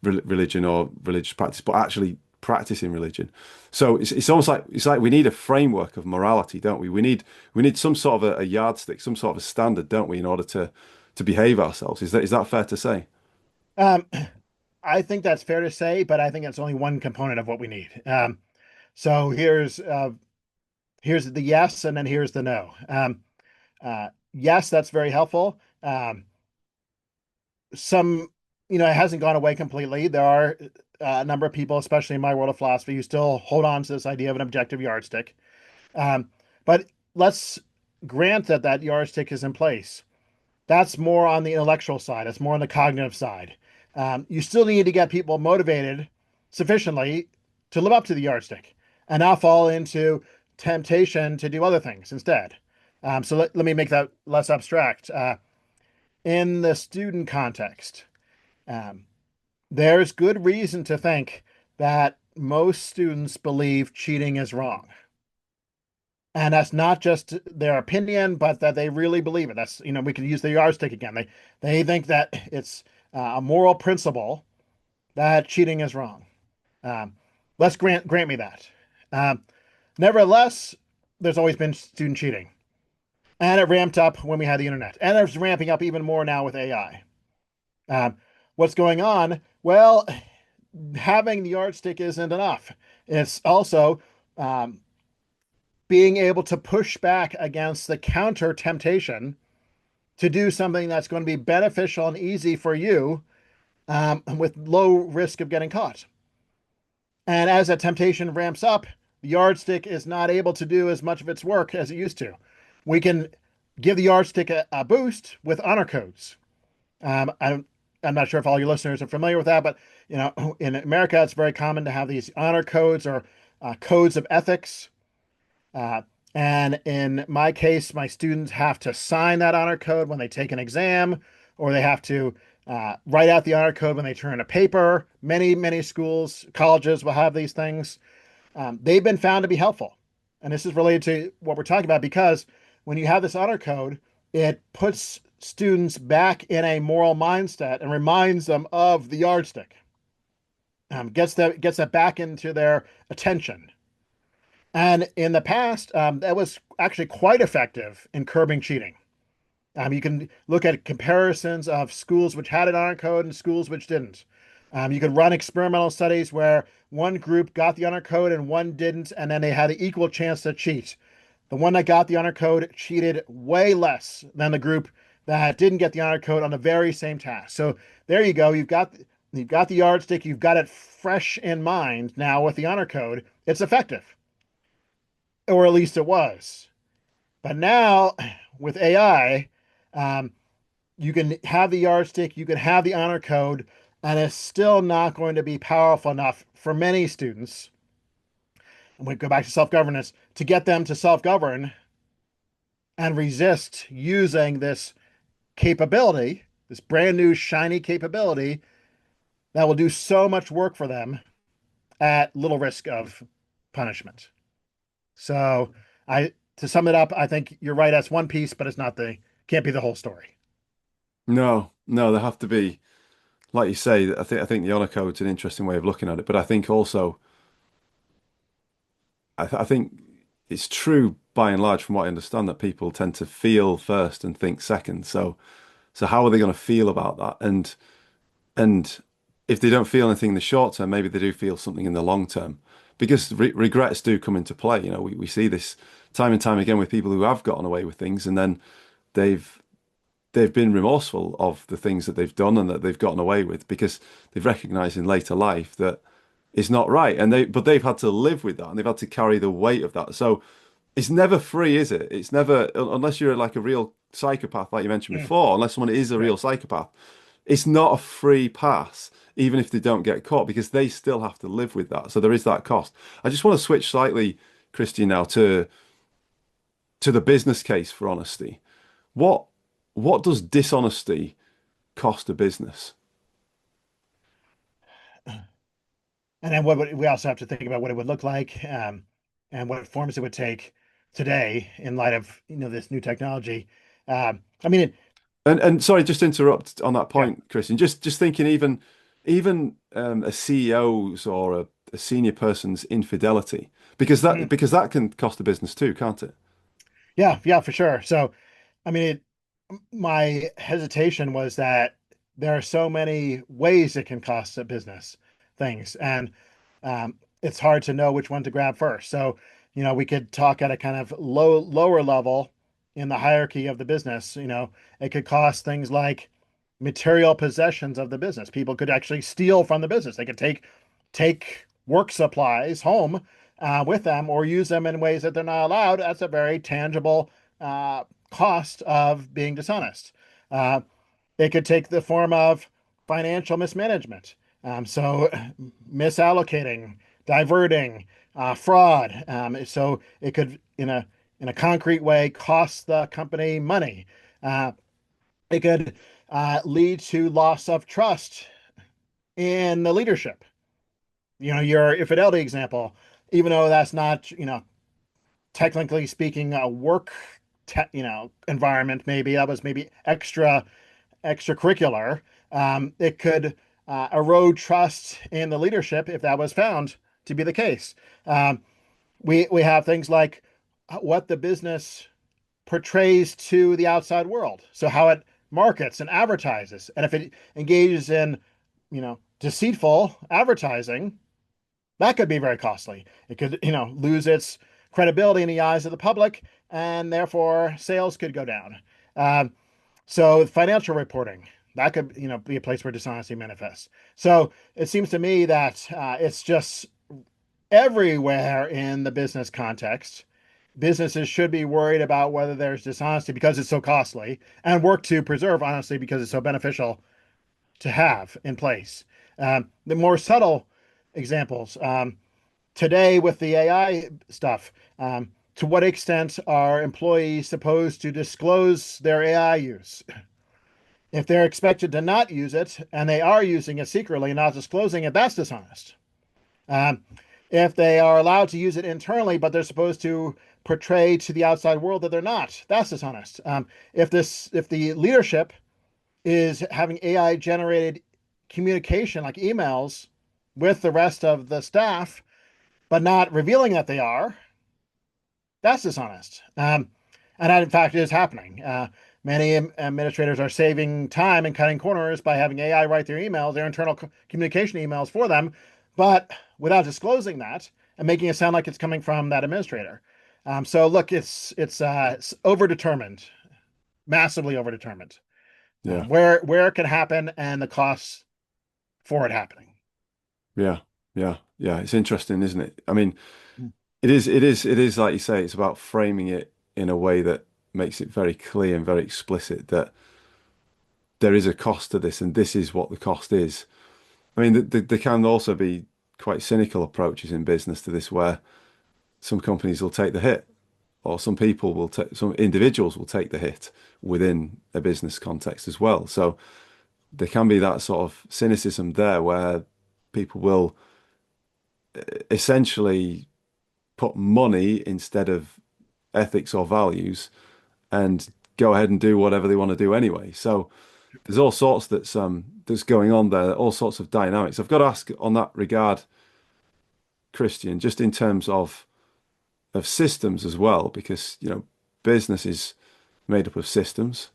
S1: religion or religious practice, but actually practicing religion. So it's almost like we need a framework of morality, don't we? We need some sort of a yardstick, some sort of a standard, don't we, in order to behave ourselves. Is that fair to say?
S2: Um, I think that's fair to say, but I think that's only one component of what we need. So here's the yes, and then here's the no. Yes, that's very helpful. Some, it hasn't gone away completely. There are a number of people, especially in my world of philosophy, who still hold on to this idea of an objective yardstick. Um, but let's grant that that yardstick is in place. That's more on the intellectual side. It's more on the cognitive side. You still need to get people motivated sufficiently to live up to the yardstick and not fall into temptation to do other things instead. So let me make that less abstract. In the student context, um, there's good reason to think that most students believe cheating is wrong. And that's not just their opinion, but that they really believe it. That's, we could use the yardstick again. They think that it's a moral principle that cheating is wrong. Um, let's grant me that. Um, Nevertheless, there's always been student cheating. And it ramped up when we had the internet. And it's ramping up even more now with AI. What's going on? Well, having the yardstick isn't enough. It's also um, being able to push back against the counter temptation to do something that's going to be beneficial and easy for you with low risk of getting caught. And as that temptation ramps up, the yardstick is not able to do as much of its work as it used to. We can give the yardstick a boost with honor codes. I'm not sure if all your listeners are familiar with that, but in America, it's very common to have these honor codes or codes of ethics. Uh, and in my case, my students have to sign that honor code when they take an exam, or they have to write out the honor code when they turn a paper. Many schools, colleges will have these things. They've been found to be helpful. And this is related to what we're talking about because when you have this honor code, it puts students back in a moral mindset and reminds them of the yardstick. Gets that back into their attention. And in the past, that was actually quite effective in curbing cheating. You can look at comparisons of schools which had an honor code and schools which didn't. You could run experimental studies where one group got the honor code and one didn't, and then they had an equal chance to cheat. The one that got the honor code cheated way less than the group that didn't get the honor code on the very same task. So there you go. You've got the yardstick. You've got it fresh in mind now with the honor code. It's effective, or at least it was. But now with AI, um, you can have the yardstick, you can have the honor code, and it's still not going to be powerful enough for many students. And we go back to self-governance to get them to self-govern and resist using this capability, this brand new shiny capability that will do so much work for them at little risk of punishment. So to sum it up, I think you're right. That's one piece, but it's not can't be the whole story.
S1: No, no, there have to be, like you say, I think the honor code's an interesting way of looking at it, but I think also I think it's true by and large from what I understand that people tend to feel first and think second. So how are they going to feel about that? And if they don't feel anything in the short term, maybe they do feel something in the long term, because regrets do come into play. We see this time and time again with people who have gotten away with things, and then they've they've been remorseful of the things that they've done and that they've gotten away with because they've recognized in later life that it's not right. But they've had to live with that and they've had to carry the weight of that. So it's never free, is it? It's never, unless you're like a real psychopath, like you mentioned
S2: Mm,
S1: before, unless someone is a
S2: right.
S1: real psychopath, it's not a free pass, even if they don't get caught, because they still have to live with that. So there is that cost. I just want to switch slightly, Christian, now to the business case for honesty. What what does dishonesty cost a business?
S2: And then we also have to think about what it would look like, and what forms it would take today in light of this new technology. I mean,
S1: And sorry, just to interrupt on that
S2: yeah.
S1: point, Christian. Just thinking, even a CEO's or a senior person's infidelity,
S2: Mhm.
S1: because that can cost a business too, can't it?
S2: Yeah, for sure. So, I mean, my hesitation was that there are so many ways it can cost a business things, and it's hard to know which one to grab first. So, we could talk at a kind of lower level in the hierarchy of the business. It could cost things like material possessions of the business. People could actually steal from the business. They could take work supplies home with them or use them in ways that they're not allowed. That's a very tangible cost of being dishonest. Uh, it could take the form of financial mismanagement. So misallocating, diverting, fraud. So it could, in a concrete way, cost the company money. Uh, it could lead to loss of trust in the leadership. Your infidelity example, even though that's not, technically speaking, a work, environment, maybe that was maybe extracurricular. It could erode trust in the leadership if that was found to be the case. Um, we have things like what the business portrays to the outside world. So how it markets and advertises. And if it engages in, deceitful advertising, that could be very costly. It could, lose its credibility in the eyes of the public, and therefore sales could go down. Um, so financial reporting, that could, be a place where dishonesty manifests. So it seems to me that it's just everywhere in the business context. Businesses should be worried about whether there's dishonesty because it's so costly, and work to preserve honesty because it's so beneficial to have in place. The more subtle examples today with the AI stuff, to what extent are employees supposed to disclose their AI use? If they're expected to not use it and they are using it secretly and not disclosing it, that's dishonest. Um, if they are allowed to use it internally, but they're supposed to portray to the outside world that they're not, that's dishonest. If the leadership is having AI generated communication like emails with the rest of the staff, but not revealing that they are, that's dishonest. And that, in fact, is happening. Many administrators are saving time and cutting corners by having AI write their emails, their internal communication emails for them, but without disclosing that and making it sound like it's coming from that administrator. So look, it's overdetermined, massively overdetermined,
S1: Yeah.
S2: where it can happen and the costs for it happening.
S1: Yeah. Yeah. Yeah. It's interesting, isn't it? I mean, it is like you say, it's about framing it in a way that makes it very clear and very explicit that there is a cost to this and this is what the cost is. I mean, there can also be quite cynical approaches in business to this where some companies will take the hit or some individuals will take the hit within a business context as well. So there can be that sort of cynicism there where people will essentially put money instead of ethics or values and go ahead and do whatever they want to do anyway. So there's all sorts that's going on there, all sorts of dynamics. I've got to ask on that regard, Christian, just in terms of systems as well, because business is made up of systems.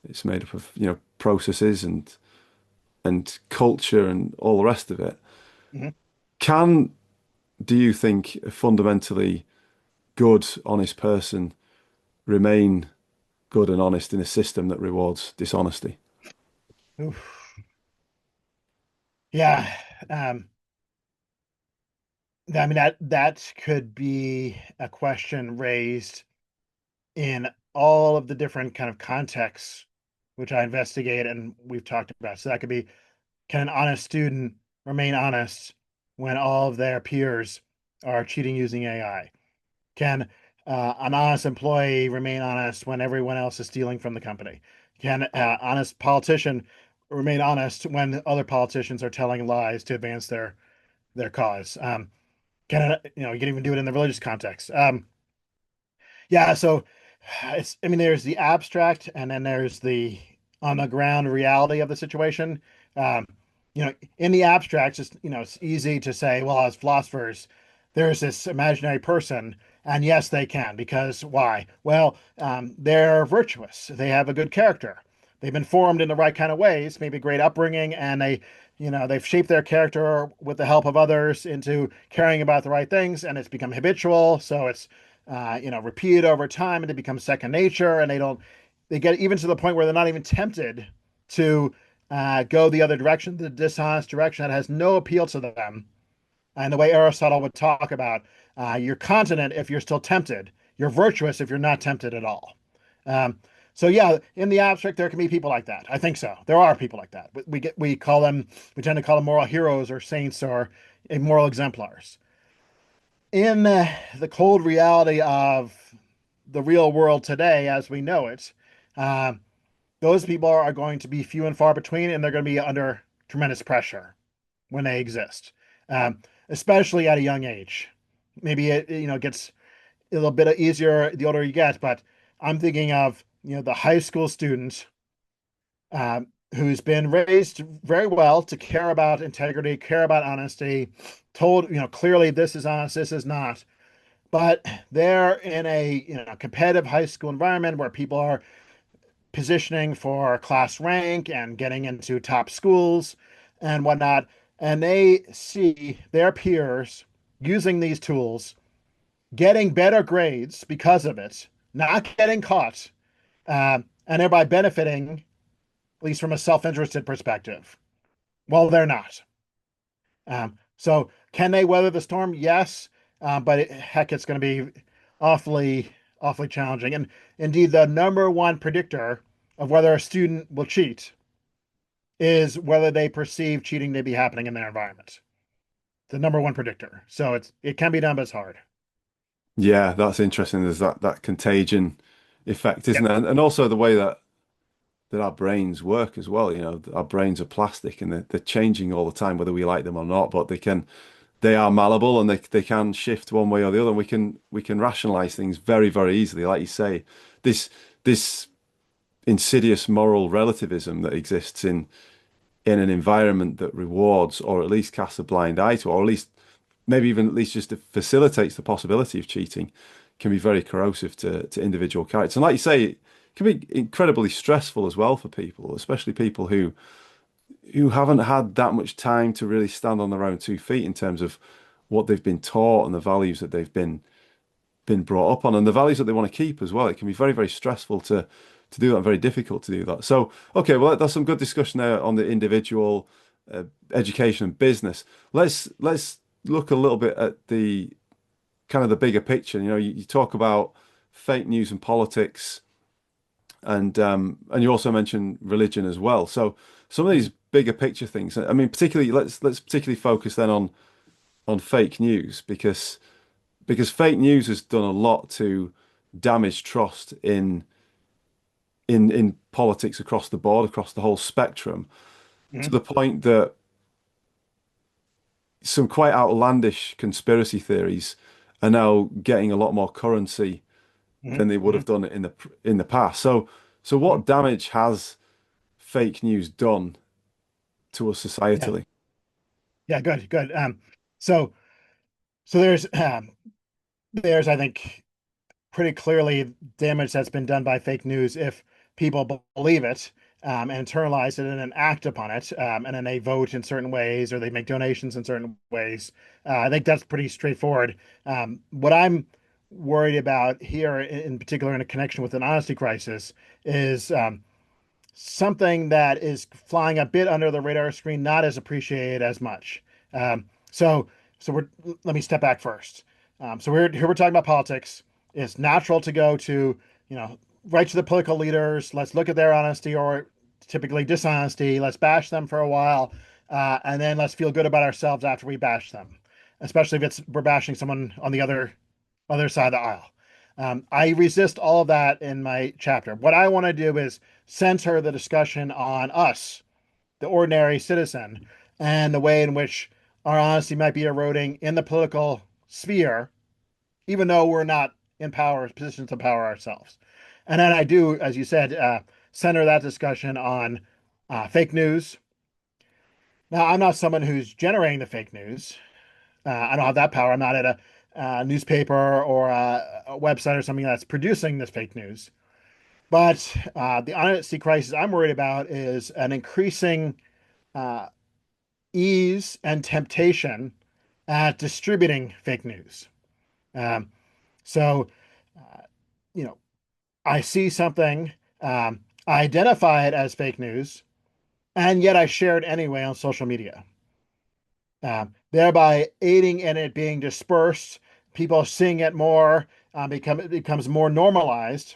S1: It's made up of processes and culture and all the rest of it.
S2: Mhm.
S1: Can do you think a fundamentally good, honest person remain good and honest in a system that rewards dishonesty?
S2: Oof. Yeah. Um, I mean that could be a question raised in all of the different kind of contexts which I investigate and we've talked about. So that could be, can an honest student remain honest when all of their peers are cheating using AI? Can an honest employee remain honest when everyone else is stealing from the company? Can an honest politician remain honest when other politicians are telling lies to advance their cause? You can even do it in the religious context. Yeah, so I mean, there's the abstract and then there's the on the ground reality of the situation. Um, in the abstract, it's easy to say, well, as philosophers, there's this imaginary person, and yes, they can, because why? Well, they're virtuous. They have a good character. They've been formed in the right kind of ways, maybe great upbringing, and they've shaped their character with the help of others into caring about the right things, and it's become habitual. So it's repeated over time and it becomes second nature and they get even to the point where they're not even tempted to go the other direction, the dishonest direction that has no appeal to them. And the way Aristotle would talk about, you're continent if you're still tempted, you're virtuous if you're not tempted at all. Um, so yeah, in the abstract, there can be people like that. I think so. There are people like that. We tend to call them moral heroes or saints or moral exemplars. In the cold reality of the real world today as we know it, uh, those people are going to be few and far between, and they're going to be under tremendous pressure when they exist, especially at a young age. Maybe it gets a little bit easier the older you get, but I'm thinking of the high school student who's been raised very well to care about integrity, care about honesty, told clearly this is honest, this is not, but they're in a competitive high school environment where people are positioning for class rank and getting into top schools and whatnot. And they see their peers using these tools, getting better grades because of it, not getting caught, and thereby benefiting, at least from a self-interested perspective. Well, they're not. So can they weather the storm? Yes, but heck, it's going to be awfully, awfully challenging. And indeed, the number one predictor of whether a student will cheat is whether they perceive cheating to be happening in their environment. The number one predictor. So it can be done, but it's hard.
S1: Yeah, that's interesting. There's that contagion effect,
S2: Yeah.
S1: isn't there? And also the way that our brains work as well. You know, our brains are plastic and they're changing all the time, whether we like them or not. But they are malleable and they can shift one way or the other. And we can rationalize things very, very easily. Like you say, this insidious moral relativism that exists in an environment that rewards or at least casts a blind eye to, or at least maybe even at least just facilitates the possibility of cheating, can be very corrosive to individual characters. And like you say, it can be incredibly stressful as well for people, especially people who haven't had that much time to really stand on their own 2 feet in terms of what they've been taught and the values that they've been brought up on and the values that they want to keep as well. It can be very, very stressful to do that and very difficult to do that. So, okay, well, that's some good discussion there on the individual education and business. Let's look a little bit at the kind of the bigger picture. You know, you talk about fake news and politics, and you also mentioned religion as well. So some of these bigger picture things. I mean, particularly let's particularly focus then on fake news because fake news has done a lot to damage trust in politics across the board, across the whole spectrum, to
S2: Mhm.
S1: the point that some quite outlandish conspiracy theories are now getting a lot more currency than
S2: Mhm.
S1: they would have
S2: Mhm.
S1: done in the past. So
S2: Mhm.
S1: what damage has fake news done to us
S2: Yeah.
S1: societally?
S2: Yeah. Good. Good. So so there's I think pretty clearly damage that's been done by fake news if people believe it, and internalize it and then act upon it, and then they vote in certain ways or they make donations in certain ways. I think that's pretty straightforward. What I'm worried about here, in particular, in a connection with an honesty crisis, is something that is flying a bit under the radar screen, not as appreciated as much. Um, so, so let me step back first. So we're talking about politics. It's natural to go to, right to the political leaders. Let's look at their honesty or typically dishonesty. Let's bash them for a while, and then let's feel good about ourselves after we bash them, especially if we're bashing someone on the other side of the aisle. I resist all of that in my chapter. What I want to do is center the discussion on us, the ordinary citizen, and the way in which our honesty might be eroding in the political sphere, even though we're not in power, positions of power ourselves. And then I do, as you said, center that discussion on fake news. Now, I'm not someone who's generating the fake news. I don't have that power. I'm not at a newspaper or a website or something that's producing this fake news. But the honesty crisis I'm worried about is an increasing uh, ease and temptation at distributing fake news. Um, so, uh, you know, I see something, I identify it as fake news, and yet I share it anyway on social media, thereby aiding in it being dispersed, people seeing it more, it becomes more normalized.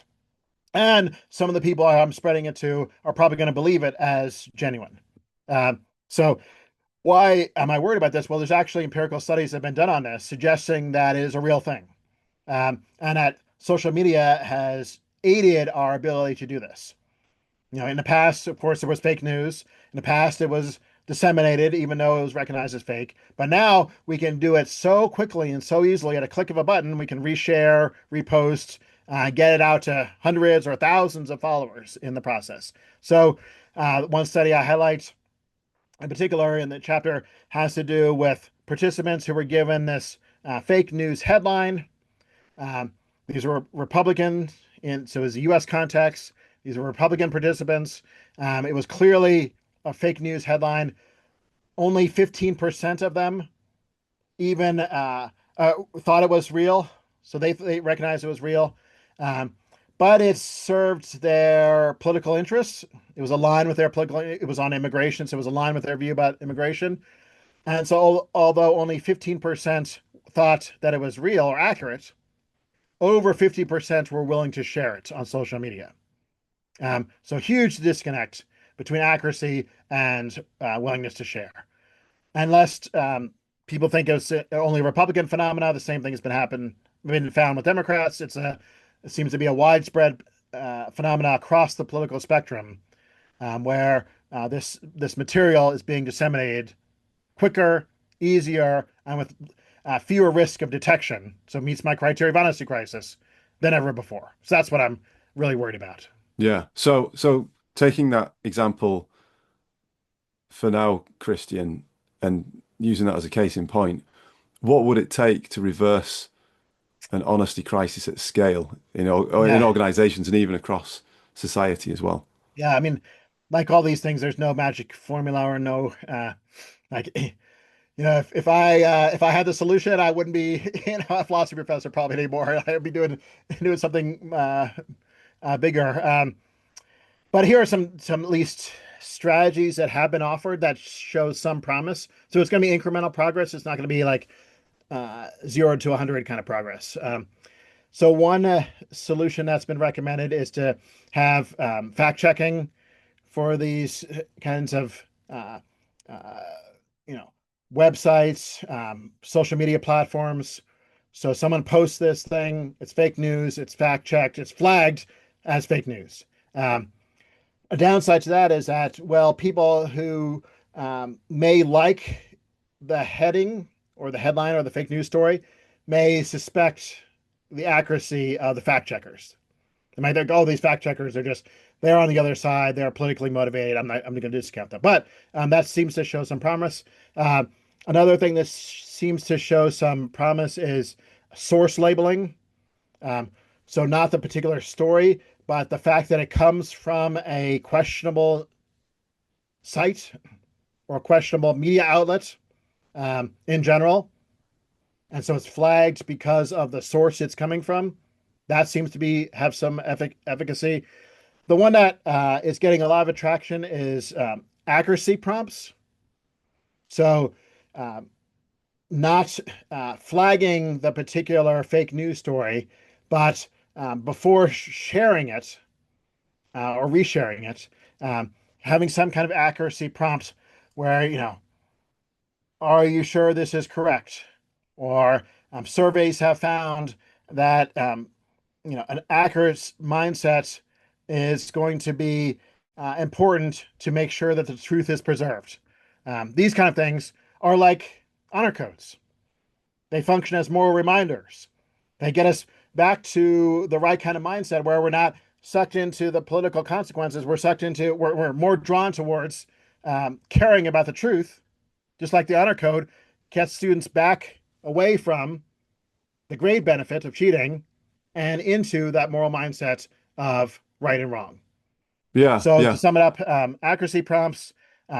S2: And some of the people I'm spreading it to are probably going to believe it as genuine. So, why am I worried about this? Well, there's actually empirical studies that have been done on this, suggesting that it is a real thing, and that social media has aided our ability to do this. In the past, of course, there was fake news. In the past, it was disseminated, even though it was recognized as fake. But now we can do it so quickly and so easily at a click of a button. We can reshare, repost, get it out to hundreds or thousands of followers in the process. So, one study I highlight in particular in the chapter has to do with participants who were given this fake news headline. Um, these were Republicans so it was a U.S. context. These were Republican participants. It was clearly a fake news headline. Only 15% of them even thought it was real, so they recognized it was real. Um, but it served their political interests. It was aligned with their political. It was on immigration, so it was aligned with their view about immigration. And so, although only 15% thought that it was real or accurate, over 50% were willing to share it on social media. So, huge disconnect between accuracy and willingness to share. Unless people think it's only a Republican phenomena, the same thing has been found with Democrats. It seems to be a widespread phenomena across the political spectrum, where this material is being disseminated quicker, easier, and with fewer risk of detection. So it meets my criteria of honesty crisis than ever before. So that's what I'm really worried about.
S1: Yeah. So taking that example for now, Christian, and using that as a case in point, what would it take to reverse an honesty crisis at scale or in
S2: Yeah,
S1: organizations and even across society as well?
S2: yeah. I mean, like all these things, there's no magic formula or no like if I had the solution, I wouldn't be a philosophy professor probably anymore. I'd be doing something bigger. But here are some at least strategies that have been offered that show some promise. So it's going to be incremental progress. It's not going to be like 0 to 100 kind of progress. So one solution that's been recommended is to have fact checking for these kinds of uh, you know websites, social media platforms. So someone posts this thing, it's fake news, it's fact checked, it's flagged as fake news. Um, a downside to that is that, well, people who may like the heading or the headline or the fake news story may suspect the accuracy of the fact checkers. They might think, oh, these fact checkers are they're on the other side. They're politically motivated. I'm going to discount that. But that seems to show some promise. Uh, Another thing that seems to show some promise is source labeling. Um, so not the particular story, but the fact that it comes from a questionable site or a questionable media outlet in general. And so it's flagged because of the source it's coming from. That seems to have some efficacy. The one that is getting a lot of attraction is accuracy prompts. So, um, not flagging the particular fake news story, but before sharing it or resharing it, having some kind of accuracy prompt where, are you sure this is correct? Or surveys have found that an accurate mindset is going to be important to make sure that the truth is preserved. These kind of things are like honor codes. They function as moral reminders. They get us back to the right kind of mindset where we're not sucked into the political consequences. We're more drawn towards caring about the truth, just like the honor code gets students back away from the grade benefit of cheating and into that moral mindset of right and wrong.
S1: Yeah,
S2: So to
S1: yeah.
S2: sum it up, accuracy prompts,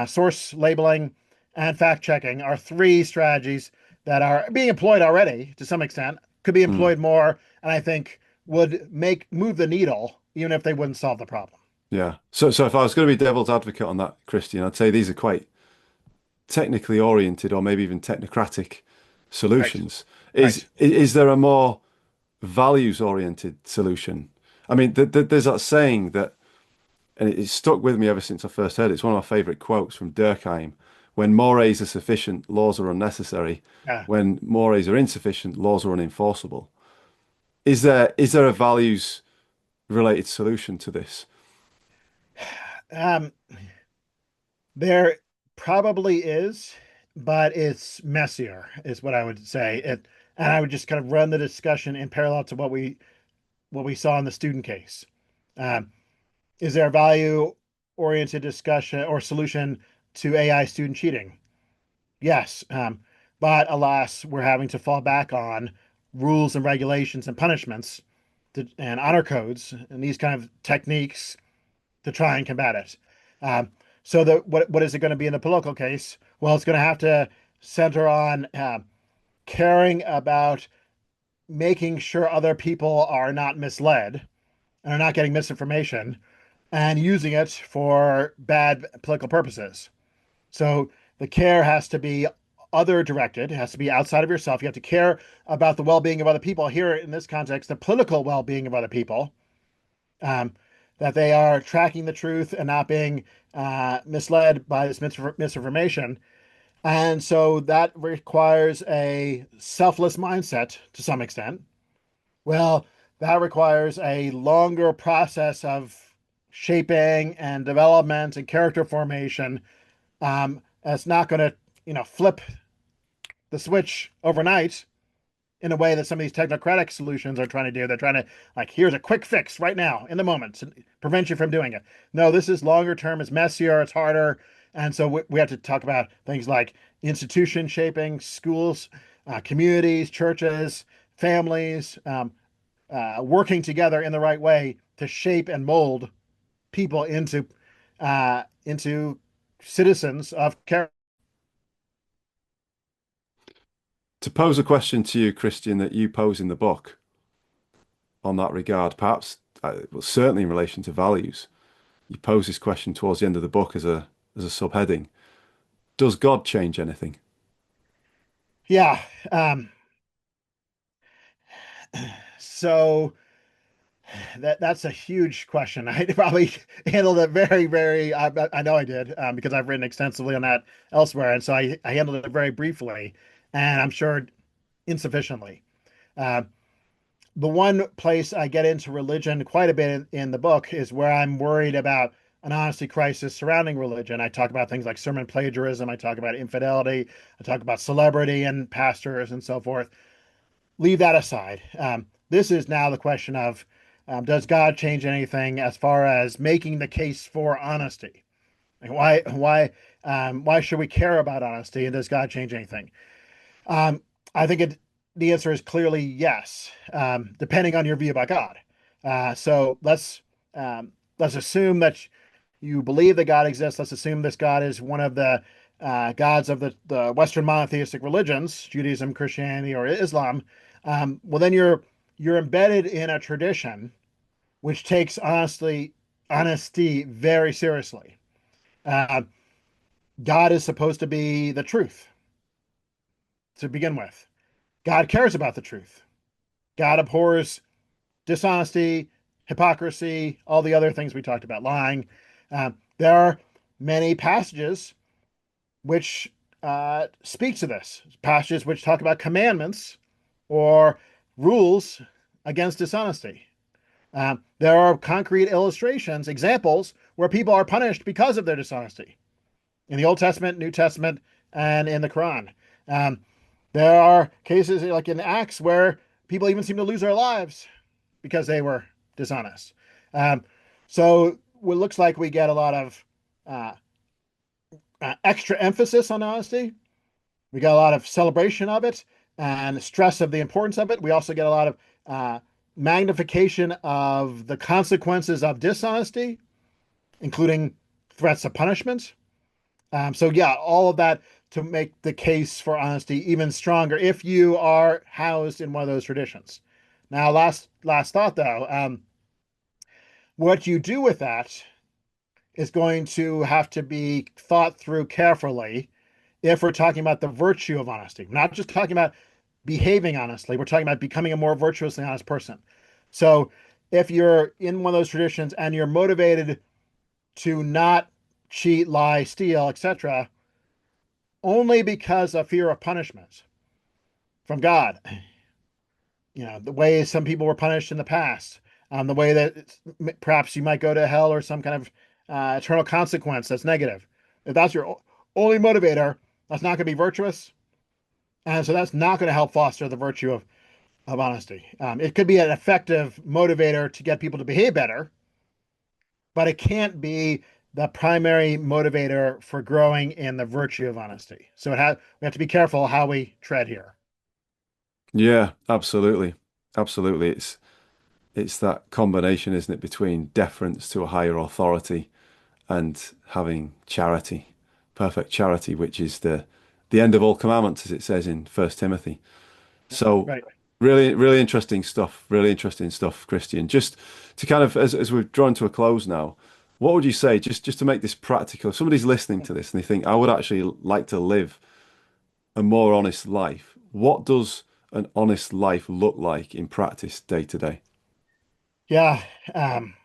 S2: source labeling, and fact checking are three strategies that are being employed already to some extent, could be
S1: Mm,
S2: employed more, and I think would move the needle, even if they wouldn't solve the problem.
S1: yeah. So if I was going to be devil's advocate on that, Christian, I'd say these are quite technically oriented or maybe even technocratic
S2: Right.
S1: solutions.
S2: Right.
S1: Is there a more values oriented solution? I mean, there's that saying that, and it's stuck with me ever since I first heard it. It's one of my favorite quotes from Durkheim. When mores are sufficient, laws are unnecessary.
S2: Yeah.
S1: When mores are insufficient, laws are unenforceable. Is there a values related solution to this?
S2: Um, there probably is, but it's messier, is what I would say. And I would just kind of run the discussion in parallel to what we saw in the student case. Um, is there a value oriented discussion or solution to AI student cheating? Yes. But alas, we're having to fall back on rules and regulations and punishments and honor codes and these kind of techniques to try and combat it. Um, so what is it going to be in the political case? Well, it's going to have to center on caring about making sure other people are not misled and are not getting misinformation and using it for bad political purposes. So the care has to be other directed, it has to be outside of yourself. You have to care about the well being of other people. Here, in this context, the political well being of other people, um, that they are tracking the truth and not being misled by this misinformation. And so that requires a selfless mindset to some extent. Well, that requires a longer process of shaping and development and character formation. It's not going to, flip the switch overnight in a way that some of these technocratic solutions are trying to do. They're trying to, like, here's a quick fix right now in the moment to prevent you from doing it. No, this is longer term. It's messier. It's harder. And so we have to talk about things like institution shaping, schools, communities, churches, families, working together in the right way to shape and mold people into citizens of character.
S1: To pose a question to you, Christian, that you pose in the book on that regard, perhaps, well, certainly in relation to values, you pose this question towards the end of the book as a subheading. Does God change anything?
S2: Yeah. So that's a huge question. I probably handled it very, very. I know I did because I've written extensively on that elsewhere, and so I handled it very briefly, and I'm sure insufficiently. Uh, the one place I get into religion quite a bit in the book is where I'm worried about an honesty crisis surrounding religion. I talk about things like sermon plagiarism. I talk about infidelity. I talk about celebrity and pastors and so forth. Leave that aside. This is now the question of does God change anything as far as making the case for honesty? Like why should we care about honesty, and does God change anything? Um, I think the answer is clearly yes, depending on your view about God. So let's assume that you believe that God exists. Let's assume this God is one of the gods of the Western monotheistic religions, Judaism, Christianity, or Islam. Well, then you're embedded in a tradition which takes honesty very seriously. Uh, God is supposed to be the truth to begin with. God cares about the truth. God abhors dishonesty, hypocrisy, all the other things we talked about, lying. There are many passages which speak to this, passages which talk about commandments or rules against dishonesty. There are concrete illustrations, examples where people are punished because of their dishonesty in the Old Testament, New Testament, and in the Quran. Um, there are cases like in Acts where people even seem to lose their lives because they were dishonest. Um, so it looks like we get a lot of uh, extra emphasis on honesty. We got a lot of celebration of it and stress of the importance of it. We also get a lot of magnification of the consequences of dishonesty, including threats of punishment. So yeah, all of that to make the case for honesty even stronger if you are housed in one of those traditions. Now, last thought though, what you do with that is going to have to be thought through carefully if we're talking about the virtue of honesty. We're not just talking about behaving honestly, we're talking about becoming a more virtuously honest person. So if you're in one of those traditions and you're motivated to not cheat, lie, steal, etc., only because of fear of punishment from God, the way some people were punished in the past, the way that perhaps you might go to hell or some kind of eternal consequence that's negative. If that's your only motivator, that's not going to be virtuous. And so that's not going to help foster the virtue of honesty. It could be an effective motivator to get people to behave better, but it can't be the primary motivator for growing in the virtue of honesty. So we have to be careful how we tread here.
S1: Yeah, absolutely. Absolutely. It's that combination, isn't it, between deference to a higher authority and having charity, perfect charity, which is the end of all commandments, as it says in First Timothy. So
S2: Right.
S1: really, really interesting stuff. Really interesting stuff, Christian. Just to kind of as we've drawn to a close now, what would you say, just to make this practical? If somebody's listening to this and they think, I would actually like to live a more honest life. What does an honest life look like in practice day to day?
S2: Yeah. Um,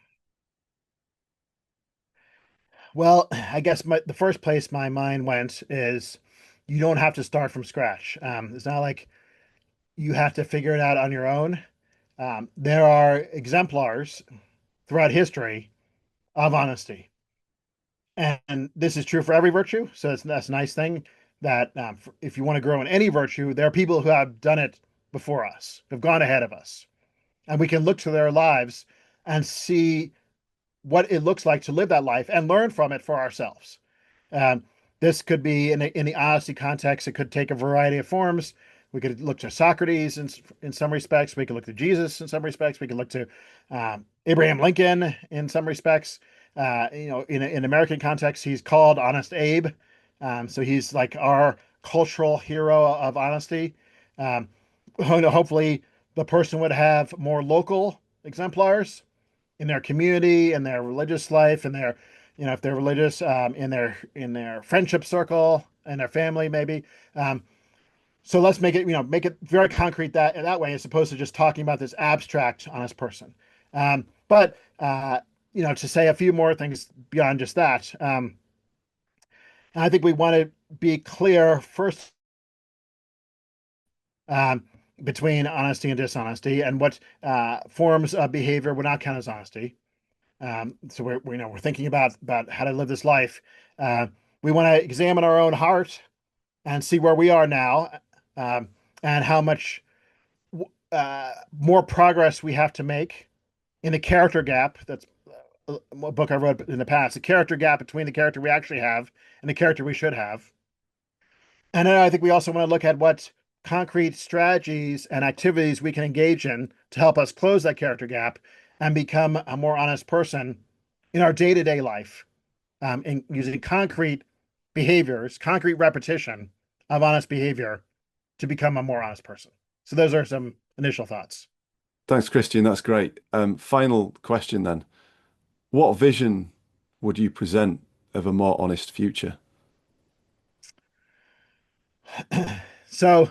S2: well, I guess the first place my mind went is you don't have to start from scratch. It's not like you have to figure it out on your own. There are exemplars throughout history of honesty. And this is true for every virtue. So that's a nice thing that if you want to grow in any virtue, there are people who have done it before us, who've gone ahead of us. And we can look to their lives and see what it looks like to live that life and learn from it for ourselves. Um, this could be in the honesty context. It could take a variety of forms. We could look to Socrates in some respects. We could look to Jesus in some respects. We could look to Abraham Lincoln in some respects. In American context, he's called Honest Abe. So he's like our cultural hero of honesty. Um, hopefully, the person would have more local exemplars in their community, in their religious life, in their, if they're religious, in their friendship circle, and their family, maybe. Um, so let's make it, make it very concrete that way, as opposed to just talking about this abstract honest person. But to say a few more things beyond just that, and I think we want to be clear first um, between honesty and dishonesty, and what forms of behavior would not count as honesty. So we're thinking about how to live this life. Uh, we want to examine our own heart and see where we are now, um, and how much more progress we have to make in the character gap. That's a book I wrote in the past. The character gap between the character we actually have and the character we should have. And then I think we also want to look at what concrete strategies and activities we can engage in to help us close that character gap and become a more honest person in our day-to-day life, in using concrete behaviors, concrete repetition of honest behavior to become a more honest person. So those are some initial thoughts.
S1: Thanks, Christian. That's great. Final question then. What vision would you present of a more honest future?
S2: So,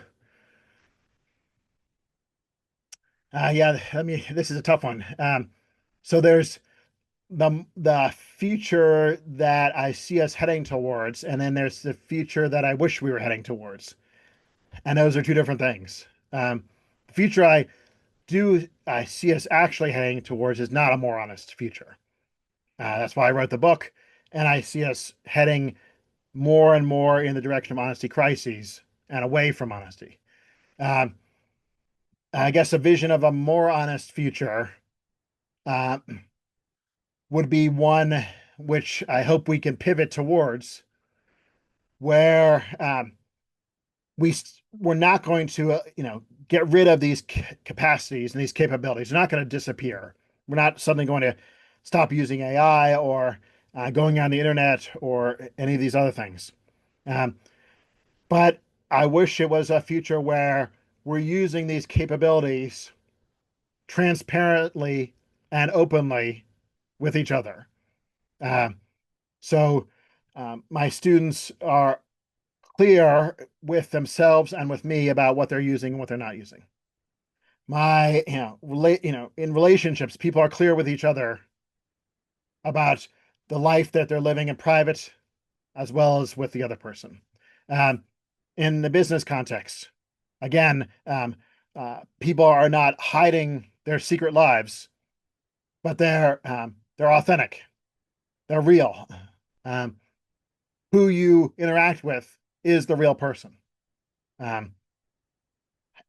S2: yeah, this is a tough one. So there's the future that I see us heading towards, and then there's the future that I wish we were heading towards. And those are two different things. The future I see us actually heading towards is not a more honest future. That's why I wrote the book, and I see us heading more and more in the direction of honesty crises and away from honesty. Um, I guess a vision of a more honest future uh, would be one which I hope we can pivot towards, where we're not going to get rid of these capacities and these capabilities. They're not going to disappear. We're not suddenly going to stop using AI or going on the internet or any of these other things. Um, but I wish it was a future where we're using these capabilities transparently and openly with each other. Um, so my students are clear with themselves and with me about what they're using and what they're not using. In relationships, people are clear with each other about the life that they're living in private as well as with the other person. Um, in the business context, again, people are not hiding their secret lives, but they're authentic, they're real. Um, who you interact with is the real person. Um,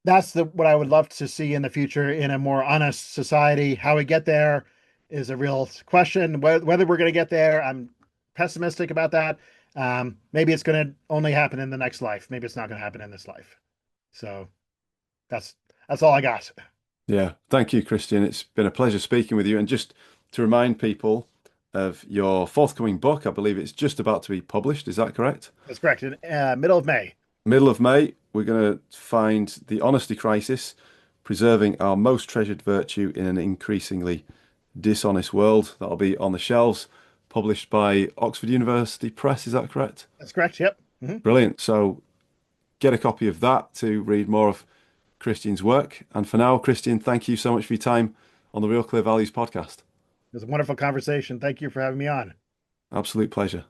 S2: that's what I would love to see in the future in a more honest society. How we get there is a real question. Whether we're going to get there, I'm pessimistic about that. Maybe it's going to only happen in the next life. Maybe it's not going to happen in this life. So That's that's all I got.
S1: Yeah. Thank you, Christian. It's been a pleasure speaking with you. And just to remind people of your forthcoming book, I believe it's just about to be published. Is that correct?
S2: That's correct. In middle of May.
S1: Middle of May, we're going to find the honesty crisis, preserving our most treasured virtue in an increasingly dishonest world. That'll be on the shelves, published by Oxford University Press. Is that correct?
S2: That's correct. Yep. It
S1: Brilliant. So get a copy of that to read more of Christian's work. And for now, Christian, thank you so much for your time on the Real Clear Values podcast.
S2: was a wonderful conversation. Thank you for having me on.
S1: Absolute pleasure.